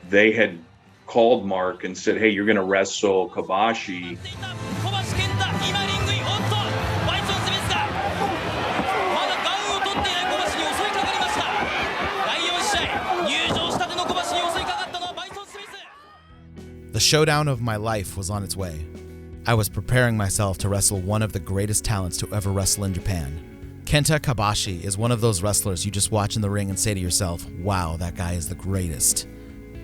They had called Mark and said, hey, you're going to wrestle Kobashi.
The showdown of my life was on its way. I was preparing myself to wrestle one of the greatest talents to ever wrestle in Japan. Kenta Kobashi is one of those wrestlers you just watch in the ring and say to yourself, wow, that guy is the greatest.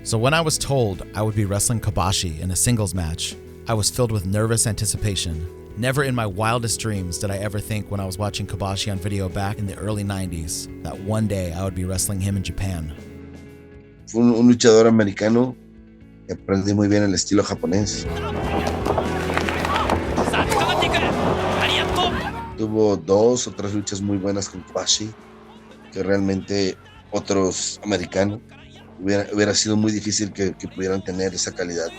So when I was told I would be wrestling Kobashi in a singles match, I was filled with nervous anticipation. Never in my wildest dreams did I ever think when I was watching Kobashi on video back in the early 90s that one day I would be wrestling him in Japan.
Fue un luchador americano que aprendí muy bien el estilo japonés. Tuvo 2 o 3 luchas muy buenas con Kobashi, que realmente otros americanos hubiera sido muy difícil que pudieran tener esa calidad.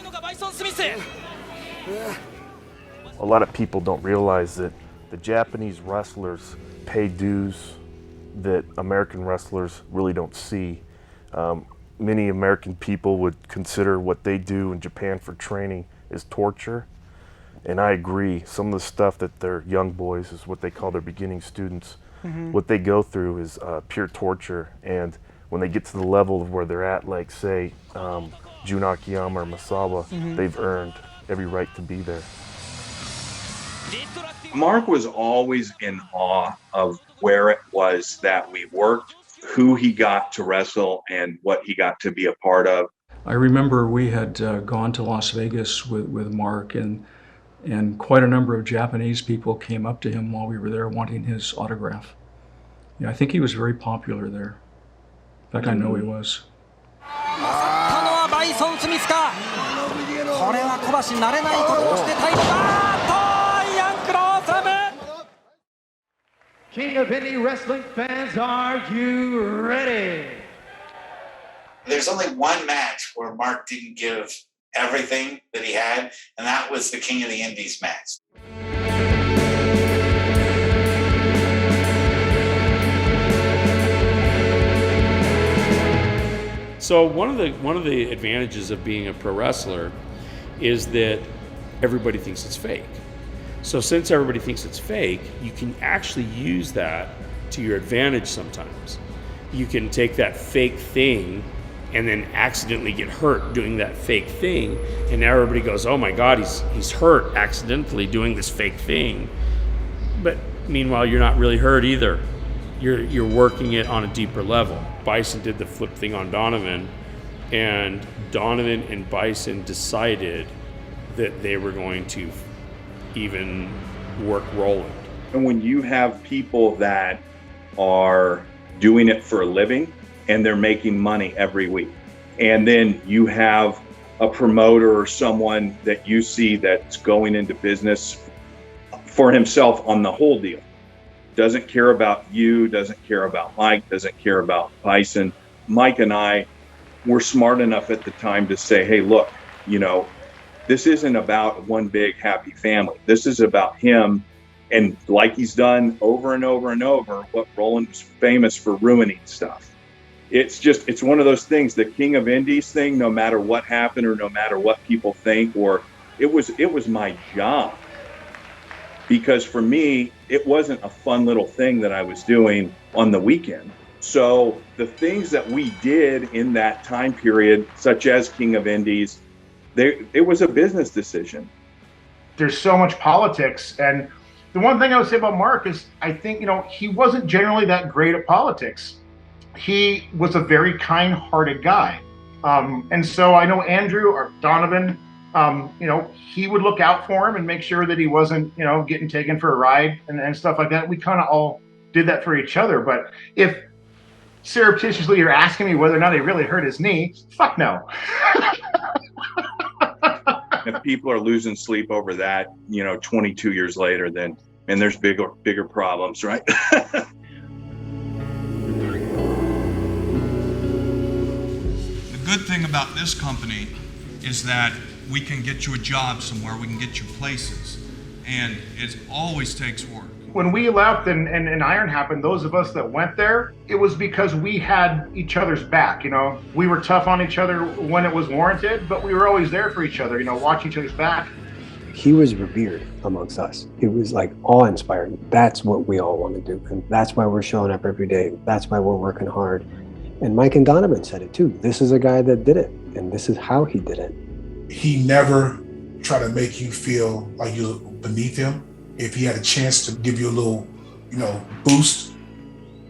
A lot of people don't realize that the Japanese wrestlers pay dues that American wrestlers really don't see. Many American people would consider what they do in Japan for training is torture. And I agree, some of the stuff that their young boys, is what they call their beginning students, what they go through is pure torture. And when they get to the level of where they're at, like say, Jun Akiyama or Misawa, they've earned every right to be there.
Mark was always in awe of where it was that we worked, who he got to wrestle, and what he got to be a part of.
I remember we had gone to Las Vegas with Mark, and quite a number of Japanese people came up to him while we were there wanting his autograph. Yeah, I think he was very popular there. In fact, I know he was.
Bison Smith か。これは小橋慣れないことをしてタイムヤンクローサム。
King of Indie Wrestling fans, are you ready?
There's only one match where Mark didn't give everything that he had, and that was the King of the Indies match.
So one of the advantages of being a pro wrestler is that everybody thinks it's fake. So since everybody thinks it's fake, you can actually use that to your advantage sometimes. You can take that fake thing and then accidentally get hurt doing that fake thing, and now everybody goes, oh my God, he's hurt accidentally doing this fake thing. But meanwhile, you're not really hurt either. You're working it on a deeper level. Bison did the flip thing on Donovan, and Donovan and Bison decided that they were going to even work Roland.
And when you have people that are doing it for a living and they're making money every week, and then you have a promoter or someone that you see that's going into business for himself on the whole deal, doesn't care about you, doesn't care about Mike, doesn't care about Bison. Mike and I were smart enough at the time to say, hey, look, this isn't about one big happy family. This is about him, and like he's done over and over and over, what Roland was famous for ruining stuff. It's one of those things, the King of Indies thing, no matter what happened or no matter what people think, or it was my job. Because for me, it wasn't a fun little thing that I was doing on the weekend. So the things that we did in that time period, such as King of Indies, It was a business decision.
There's so much politics, and the one thing I would say about Mark is I think, he wasn't generally that great at politics. He was a very kind-hearted guy. And so I know Andrew or Donovan, he would look out for him and make sure that he wasn't, getting taken for a ride and stuff like that. We kind of all did that for each other. But if surreptitiously you're asking me whether or not he really hurt his knee, fuck no.
If people are losing sleep over that, 22 years later, then, and there's bigger problems, right?
The good thing about this company is that we can get you a job somewhere, we can get you places, and it always takes work.
When we left and Iron happened, those of us that went there, it was because we had each other's back. We were tough on each other when it was warranted, but we were always there for each other, watching each other's back.
He was revered amongst us. It was like awe-inspiring. That's what we all want to do, and that's why we're showing up every day. That's why we're working hard. And Mike and Donovan said it too. This is a guy that did it, and this is how he did it.
He never tried to make you feel like you're beneath him. If he had a chance to give you a little, boost,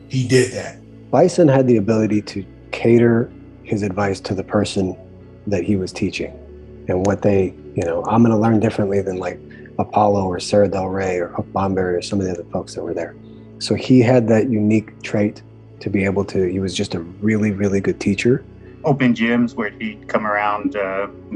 he did that.
Bison had the ability to cater his advice to the person that he was teaching and what they, I'm going to learn differently than like Apollo or Sarah Del Rey or Bomberry or some of the other folks that were there. So he had that unique trait to be able to, he was just a really, really good teacher.
Open gyms where he'd come around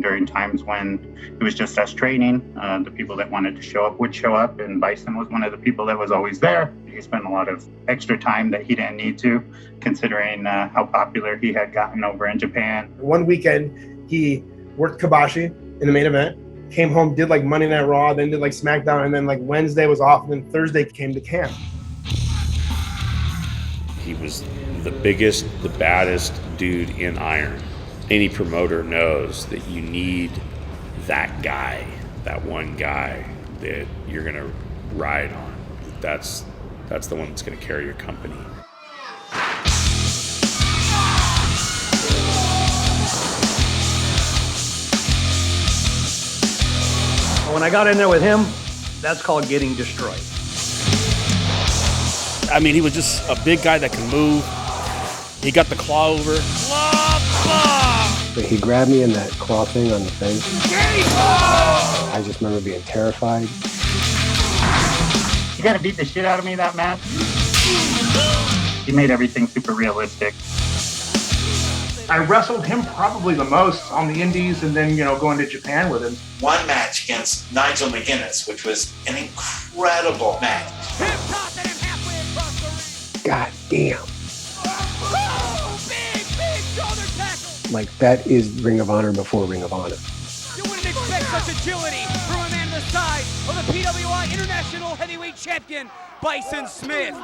during times when it was just us training. The people that wanted to show up would show up, and Bison was one of the people that was always there. He spent a lot of extra time that he didn't need to, considering how popular he had gotten over in Japan.
One weekend, he worked Kabashi in the main event, came home, did like Monday Night Raw, then did like SmackDown, and then like Wednesday was off, and then Thursday came to camp.
He was the biggest, the baddest dude in Iron. Any promoter knows that you need that guy, that one guy that you're gonna ride on. That's the one that's gonna carry your company.
When I got in there with him, that's called getting destroyed.
I mean, he was just a big guy that can move. He got the claw over.
But he grabbed me in that claw thing on the face. I just remember being terrified.
He got to beat the shit out of me that match. He made everything super realistic.
I wrestled him probably the most on the indies and then, going to Japan with him.
One match against Nigel McGuinness, which was an incredible match.
God damn. Like, that is Ring of Honor before Ring of Honor.
You wouldn't expect such agility from a man the size of the PWI International Heavyweight Champion, Bison Smith.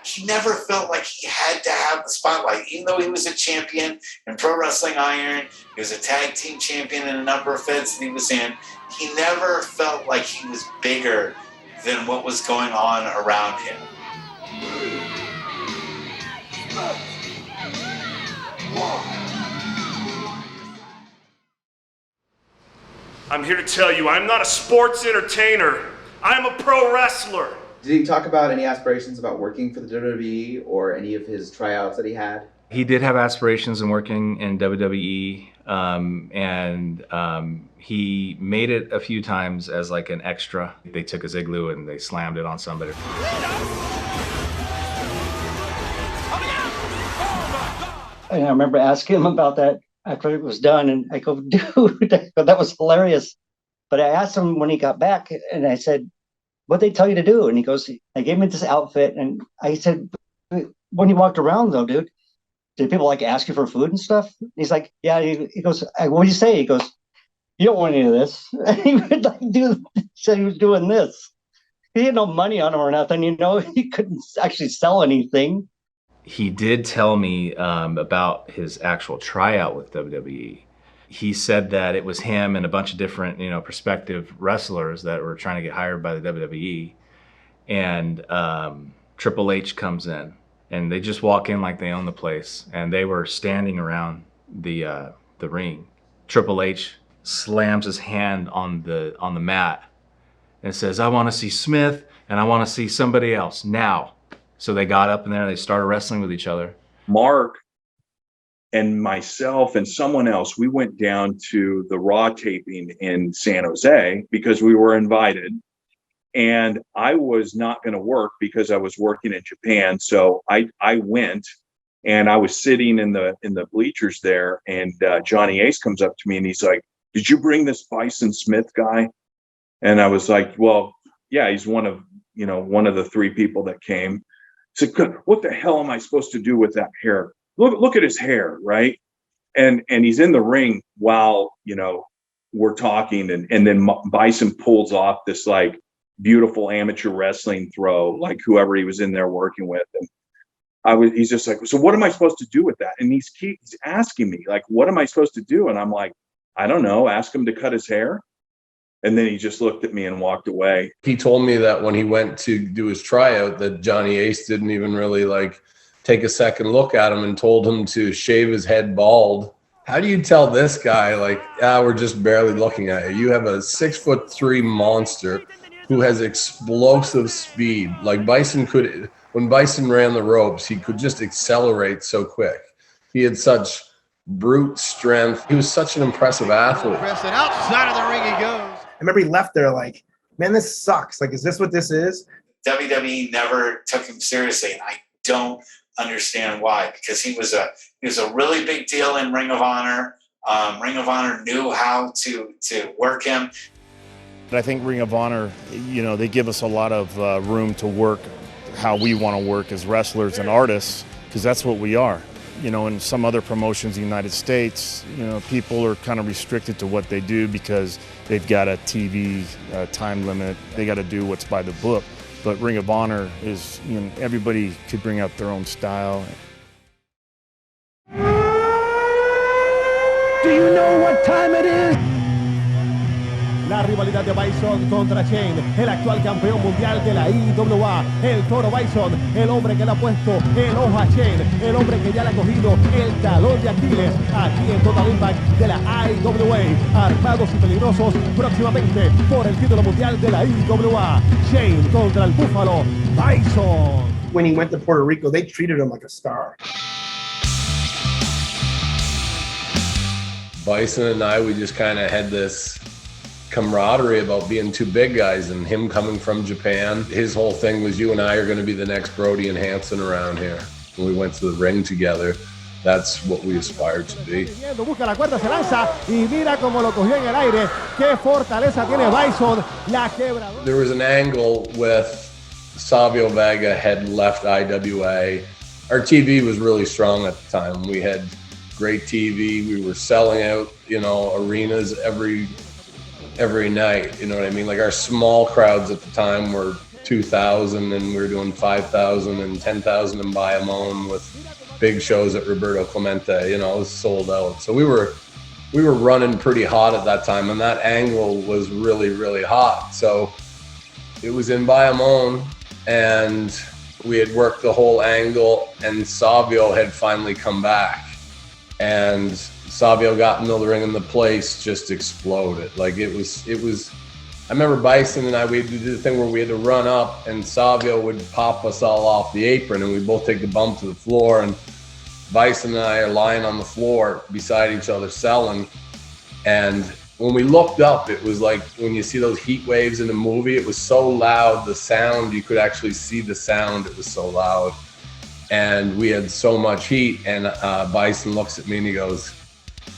He never felt like he had to have the spotlight, even though he was a champion in Pro Wrestling Iron. He was a tag team champion in a number of feds that he was in. He never felt like he was bigger than what was going on around him.
I'm here to tell you, I'm not a sports entertainer. I'm a pro wrestler.
Did he talk about any aspirations about working for the WWE or any of his tryouts that he had?
He did have aspirations in working in WWE, he made it a few times as like an extra. They took his igloo and they slammed it on somebody.
I remember asking him about that after it was done, and I go, dude, that was hilarious. But I asked him when he got back, and I said, what'd they tell you to do? And he goes, I gave me this outfit, and I said, when you walked around though, dude, did people like ask you for food and stuff? He's like, yeah. He goes, what do you say? He goes, you don't want any of this. And he would like say he was doing this. He had no money on him or nothing, he couldn't actually sell anything.
He did tell me about his actual tryout with WWE. He said that it was him and a bunch of different, prospective wrestlers that were trying to get hired by the WWE. And Triple H comes in, and they just walk in like they own the place. And they were standing around the ring. Triple H slams his hand on the mat and says, "I want to see Smith and I want to see somebody else now." So they got up in there and they started wrestling with each other.
Mark and myself and someone else, we went down to the Raw taping in San Jose because we were invited. And I was not going to work because I was working in Japan. So I went, and I was sitting in the bleachers there, and Johnny Ace comes up to me and he's like, "Did you bring this Bison Smith guy?" And I was like, "Well, yeah, he's one of the three people that came." He said, "What the hell am I supposed to do with that hair? Look at his hair, right?" And he's in the ring while, we're talking, and then Bison pulls off this like beautiful amateur wrestling throw, like whoever he was in there working with. And he's just like, "So what am I supposed to do with that?" And he's asking me, like, "What am I supposed to do?" And I'm like, "I don't know, ask him to cut his hair." And then he just looked at me and walked away.
He told me that when he went to do his tryout, that Johnny Ace didn't even really take a second look at him and told him to shave his head bald. How do you tell this guy, we're just barely looking at you? You have a 6'3" monster who has explosive speed. Like when Bison ran the ropes, he could just accelerate so quick. He had such brute strength. He was such an impressive athlete.
And outside of the ring he goes.
I remember he left there like, "Man, this sucks. Like, is this what this is?"
WWE never took him seriously, and I don't understand why, because he was a really big deal in Ring of Honor. Ring of Honor knew how to work him.
I think Ring of Honor, they give us a lot of room to work how we want to work as wrestlers and artists, because that's what we are. In some other promotions in the United States, people are kind of restricted to what they do because they've got a TV time limit. They got to do what's by the book. But Ring of Honor is, everybody could bring out their own style.
Do you know what time it is? La rivalidad de Bison contra Shane, el actual campeón mundial de la IWA, el Toro Bison, el hombre que le ha puesto el ojo a Shane, el hombre que ya le ha cogido el talón de Aquiles, aquí en Total Impact de la IWA, armados y peligrosos próximamente por el título mundial de la IWA, Shane contra el Búfalo Bison.
When he went to Puerto Rico, they treated him like a star.
Bison and I, we just kind of had this camaraderie about being two big guys, and him coming from Japan. His whole thing was, you and I are going to be the next Brody and Hansen around here. When we went to the ring together, that's what we aspired to be.
Busca la cuerda, se lanza y mira cómo lo cogió en el aire. Qué fortaleza tiene Bison, la quebradora.
There was an angle with Savio Vega had left IWA. Our TV was really strong at the time. We had great TV. We were selling out, arenas every night, you know what I mean? Like, our small crowds at the time were 2,000, and we were doing 5,000 and 10,000 in Bayamon with big shows at Roberto Clemente, it was sold out. So we were running pretty hot at that time, and that angle was really, really hot. So it was in Bayamon, and we had worked the whole angle, and Savio had finally come back. And Savio got in the ring and the place just exploded. Like, it was, I remember Bison and I, we did the thing where we had to run up and Savio would pop us all off the apron and we both take the bump to the floor, and Bison and I are lying on the floor beside each other selling. And when we looked up, it was like when you see those heat waves in a movie, it was so loud, the sound, you could actually see the sound, it was so loud. And we had so much heat, and Bison looks at me and he goes,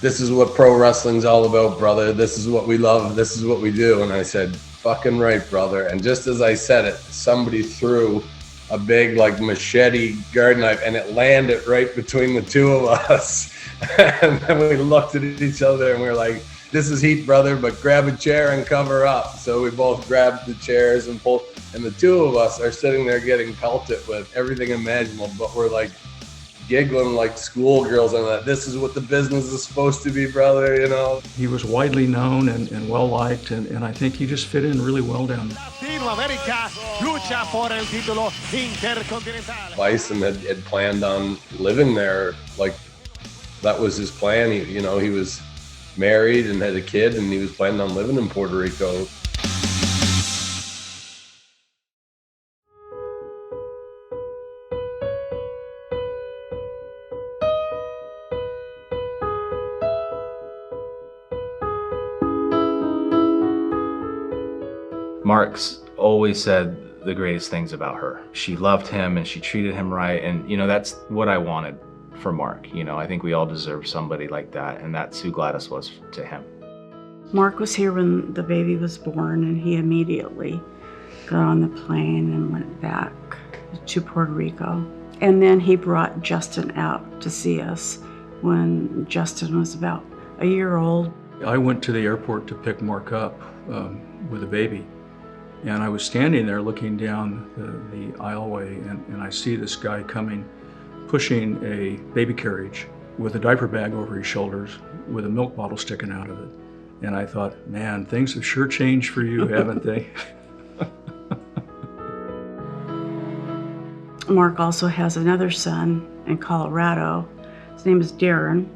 "This is what pro wrestling's all about, brother. This is what we love. This is what we do." And I said, "Fucking right, brother." And just as I said it, somebody threw a big machete garden knife, and it landed right between the two of us. And then we looked at each other and we were like, "This is heat, brother, but grab a chair and cover up." So we both grabbed the chairs and pulled, and the two of us are sitting there getting pelted with everything imaginable, but we're like giggling like schoolgirls and that this is what the business is supposed to be, brother,
He was widely known and well liked, and I think he just fit in really well down there.
Bison had planned on living there, like that was his plan. He married and had a kid, and he was planning on living in Puerto Rico.
Mark's always said the greatest things about her. She loved him and she treated him right, and you know, that's what I wanted for Mark. You know, I think we all deserve somebody like that, and that's who Gladys was to him.
Mark was here when the baby was born, and he immediately got on the plane and went back to Puerto Rico. And then he brought Justin out to see us when Justin was about a year old.
I went to the airport to pick Mark up with a baby. And I was standing there looking down the aisleway, and I see this guy coming, pushing a baby carriage with a diaper bag over his shoulders with a milk bottle sticking out of it. And I thought, man, things have sure changed for you, haven't they?
Mark also has another son in Colorado. His name is Darren.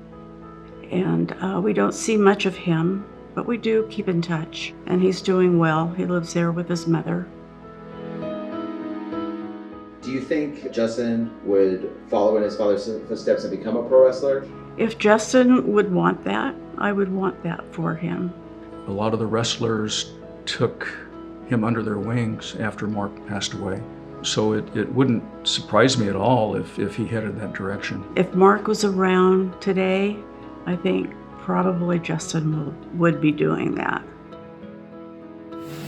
And we don't see much of him, but we do keep in touch, and he's doing well. He lives there with his mother.
Do you think Justin would follow in his father's footsteps and become a pro wrestler?
If Justin would want that, I would want that for him.
A lot of the wrestlers took him under their wings after Mark passed away. So it wouldn't surprise me at all if he headed that direction.
If Mark was around today, I think probably Justin would be doing that.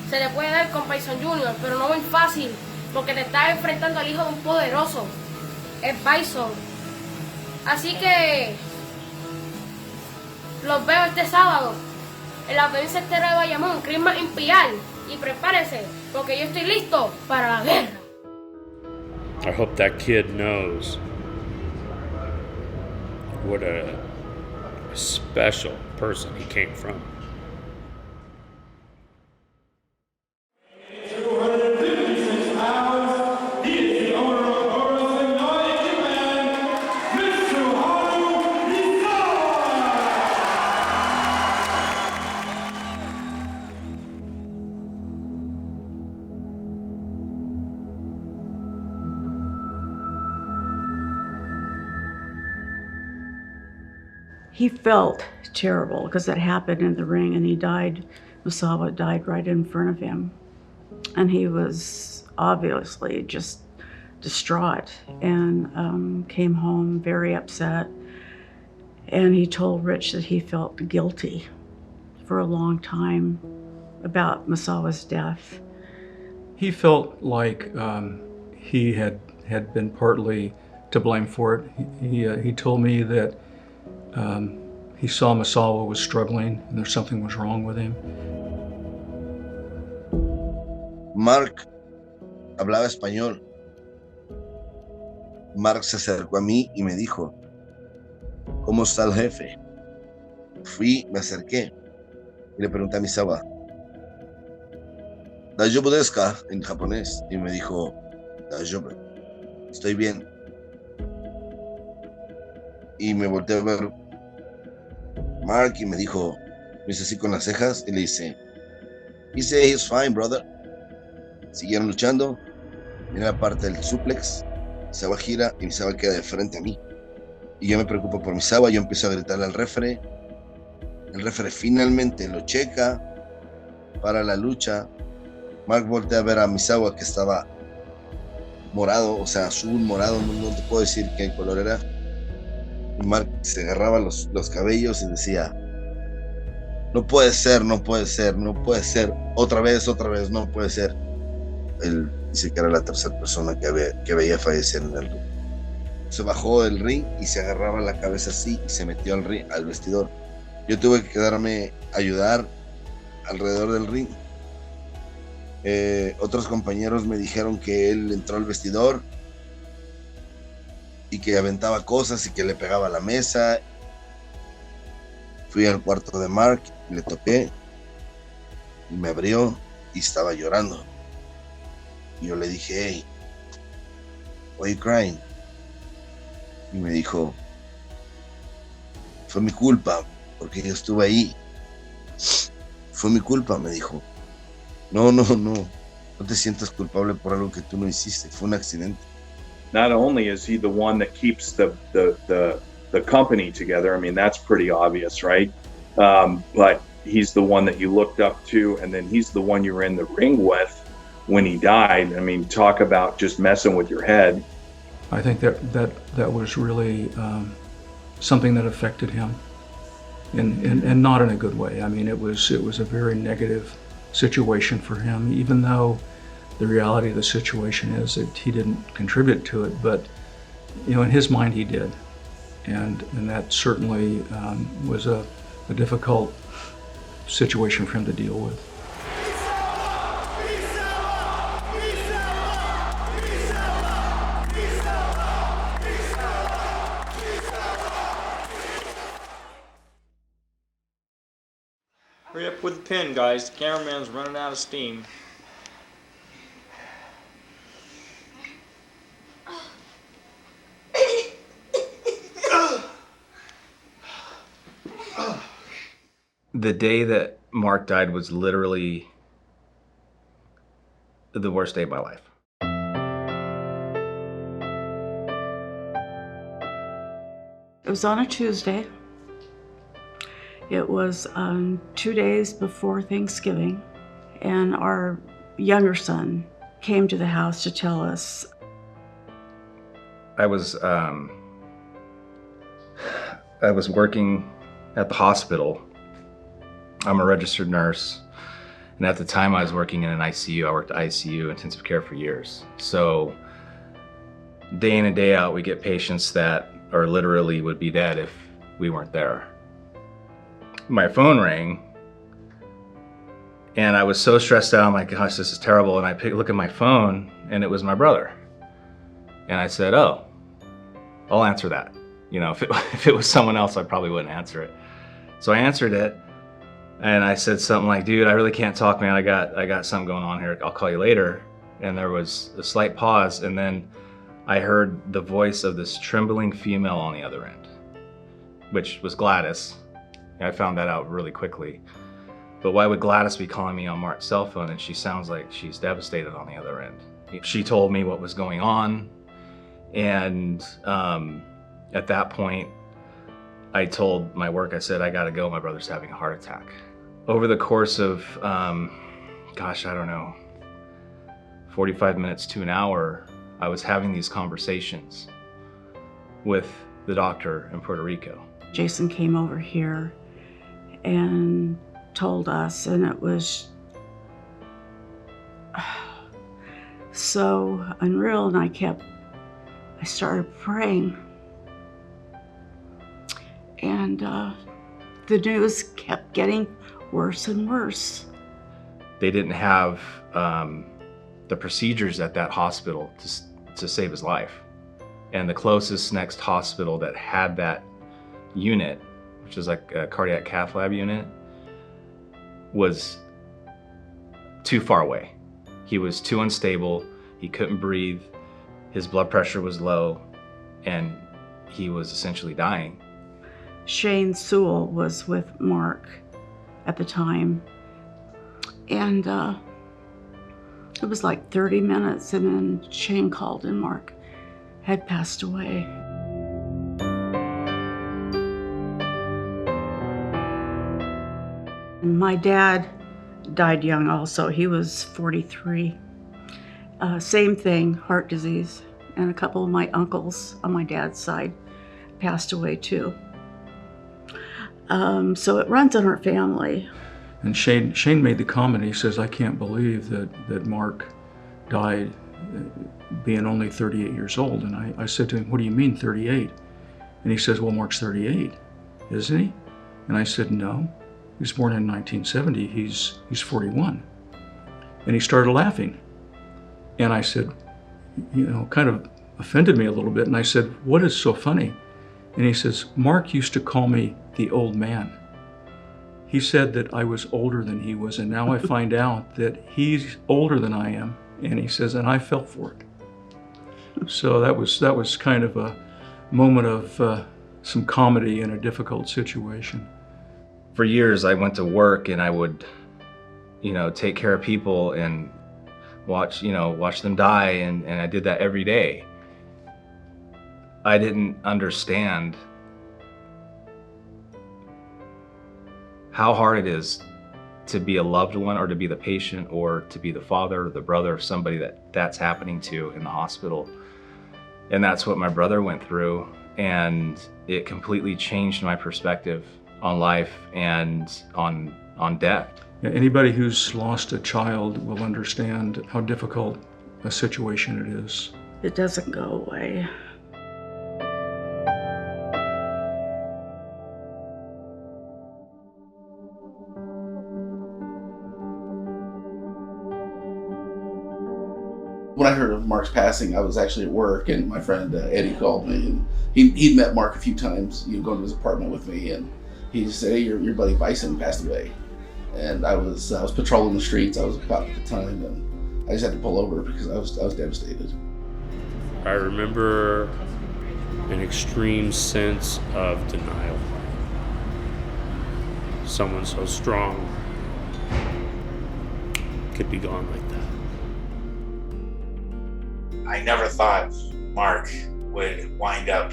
Se le puede dar con Bison Jr., pero no muy fácil, porque te estás enfrentando al hijo de un poderoso. Es Bison. Así que los veo este sábado en la audiencia externa de Bayamón, Christmas Imperial. Y prepárese, porque yo estoy listo para la guerra.
I hope that kid knows what a special person he came from.
He felt terrible because it happened in the ring, and he died. Misawa died right in front of him. And he was obviously just distraught and came home very upset. And he told Rich that he felt guilty for a long time about Misawa's death.
He felt like he had been partly to blame for it. He told me that he saw Misawa was struggling and there's something was wrong with him.
Mark hablaba español. Mark se acercó a mí y me dijo, ¿cómo está el jefe? Fui, me acerqué y le pregunté a Misawa, ¿Daijoubu desu ka? En japonés, y me dijo, Daijoubu, estoy bien. Y me volteé a ver Mark y me dijo, me hice así con las cejas y le dice, he's fine, brother. Siguieron luchando, viene la parte del suplex, Misawa gira y Misawa queda de frente a mí. Y yo me preocupo por Misawa, yo empiezo a gritarle al referee. El referee finalmente lo checa para la lucha. Mark voltea a ver a Misawa, que estaba morado, o sea, azul, morado, no te puedo decir qué color era. Y Mark se agarraba los cabellos y decía, no puede ser, otra vez, no puede ser. Él dice que era la tercera persona que veía fallecer en el ring. Se bajó del ring y se agarraba la cabeza así y se metió al vestidor. Yo tuve que quedarme a ayudar alrededor del ring. Otros compañeros me dijeron que él entró al vestidor y que aventaba cosas y que le pegaba a la mesa. Fui al cuarto de Mark, le toqué y me abrió y estaba llorando. Y yo le dije, hey, why are you crying? Y me dijo, fue mi culpa, porque yo estuve ahí. Fue mi culpa, me dijo. No te sientas culpable por algo que tú no hiciste, fue un accidente.
Not only is he the one that keeps the company together, I mean, that's pretty obvious, right? But he's the one that you looked up to, and then he's the one you were in the ring with when he died. I mean, talk about just messing with your head.
I think that was really something that affected him, and not in a good way. I mean, it was a very negative situation for him, even though the reality of the situation is that he didn't contribute to it, but in his mind he did, and that certainly was a difficult situation for him to deal with.
Hurry up with the pin, guys. The cameraman's running out of steam.
The day that Mark died was literally the worst day of my life.
It was on a Tuesday. It was 2 days before Thanksgiving, and our younger son came to the house to tell us.
I was working at the hospital. I'm a registered nurse, and at the time I was working in an ICU. I worked ICU, intensive care, for years. So day in and day out, we get patients that are literally would be dead if we weren't there. My phone rang, and I was so stressed out. I'm like, gosh, this is terrible. And I look at my phone, and it was my brother. And I said, oh, I'll answer that. If it was someone else, I probably wouldn't answer it. So I answered it, and I said something like, dude, I really can't talk, man. I got something going on here. I'll call you later. And there was a slight pause, and then I heard the voice of this trembling female on the other end, which was Gladys. I found that out really quickly. But why would Gladys be calling me on Mark's cell phone, and she sounds like she's devastated on the other end? She told me what was going on, and at that point, I told my work, I said, I gotta go, my brother's having a heart attack. Over the course of, gosh, I don't know, 45 minutes to an hour, I was having these conversations with the doctor in Puerto Rico.
Jason came over here and told us, and it was so unreal, and I started praying, and the news kept getting worse and worse.
They didn't have the procedures at that hospital to save his life. And the closest next hospital that had that unit, which is like a cardiac cath lab unit, was too far away. He was too unstable, he couldn't breathe, his blood pressure was low, and he was essentially dying.
Shane Sewell was with Mark at the time, and it was like 30 minutes, and then Shane called, and Mark had passed away. My dad died young also. He was 43. Same thing, heart disease. And a couple of my uncles on my dad's side passed away too. So it runs in our family.
And Shane made the comment, he says, I can't believe that Mark died being only 38 years old. And I said to him, what do you mean 38? And he says, well, Mark's 38, isn't he? And I said, no. He was born in 1970, he's 41. And he started laughing. And I said, kind of offended me a little bit. And I said, what is so funny? And he says, Mark used to call me the old man. He said that I was older than he was, and now I find out that he's older than I am. And he says, and I fell for it. So that was kind of a moment of some comedy in a difficult situation.
For years, I went to work and I would, take care of people and watch them die, and I did that every day. I didn't understand how hard it is to be a loved one, or to be the patient, or to be the father or the brother of somebody that's happening to in the hospital. And that's what my brother went through, and it completely changed my perspective on life and on death.
Anybody who's lost a child will understand how difficult a situation it is.
It doesn't go away.
When I heard of Mark's passing, I was actually at work, and my friend Eddie called me, and he'd met Mark a few times, going to his apartment with me, and he just said, "Hey, your buddy Bison passed away." And I was patrolling the streets. I was a cop at the time, and I just had to pull over because I was devastated.
I remember an extreme sense of denial. Someone so strong could be gone like that.
I never thought Mark would wind up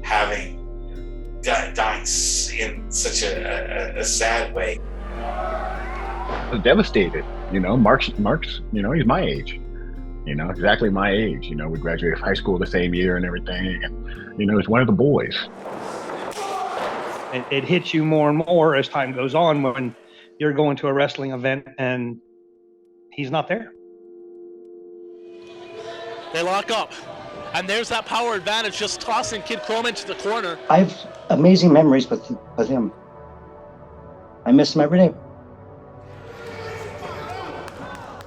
dying in such a sad way.
I was devastated. Mark's, he's my age. Exactly my age. We graduated high school the same year and everything. And, he's one of the boys.
It hits you more and more as time goes on when you're going to a wrestling event and he's not there.
They lock up, and there's that power advantage, just tossing Kid Chrome into the corner.
I have amazing memories with him. I miss him every day.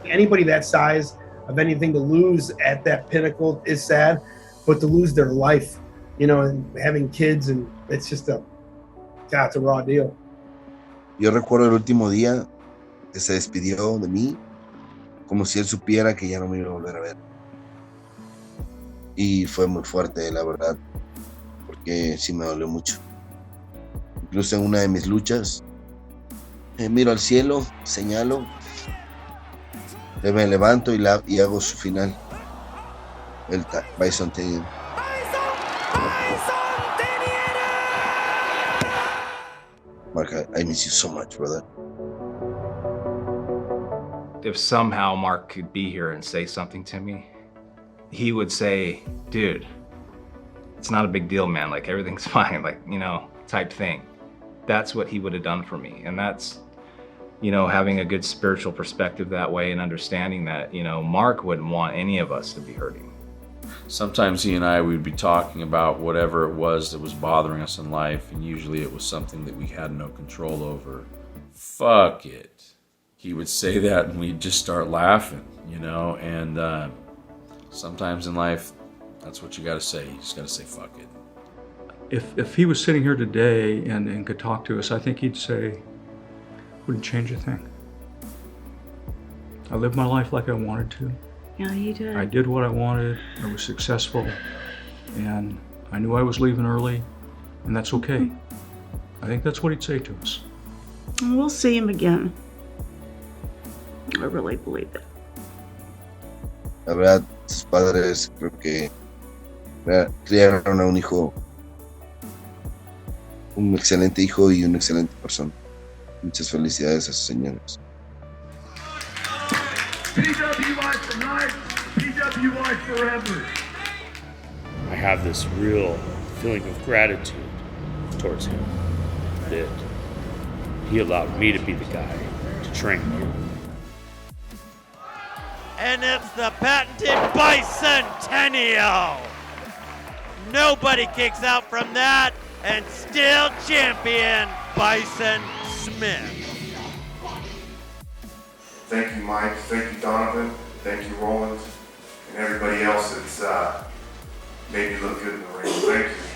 Anybody that size of anything to lose at that pinnacle is sad, but to lose their life, and having kids, and it's just it's a raw deal.
Yo recuerdo el último día que se despidió de mí, como si él supiera que ya no me iba a volver a ver. Y fue muy fuerte, la verdad, porque sí me dolió mucho. Incluso en una de mis luchas, miro al cielo, señalo, me levanto y hago su final, el Bisontennial. Mark, I miss you so much, brother.
If somehow Mark could be here and say something to me, he would say, "Dude, it's not a big deal, man. Like, everything's fine, type thing." That's what he would have done for me. And that's, having a good spiritual perspective that way, and understanding that, Mark wouldn't want any of us to be hurting.
Sometimes he and I would be talking about whatever it was that was bothering us in life, and usually it was something that we had no control over. Fuck it. He would say that and we'd just start laughing, and sometimes in life, that's what you gotta say. You just gotta say, fuck it.
If he was sitting here today and could talk to us, I think he'd say, wouldn't change a thing. I lived my life like I wanted to.
Yeah, you did.
I did what I wanted. I was successful. And I knew I was leaving early, and that's okay. I think that's what he'd say to us.
We'll see him again. I really believe it.
La verdad, sus padres creo que criaron a un hijo, un excelente hijo y una excelente persona. Muchas felicidades a sus señores.
PWI for life, PWI forever.
I have this real feeling of gratitude towards him, that he allowed me to be the guy to train him.
And it's the patented Bisontennial. Nobody kicks out from that, and still champion Bison Smith.
Thank you, Mike. Thank you, Donovan. Thank you, Roland, and everybody else that's made me look good in the ring. Thank you.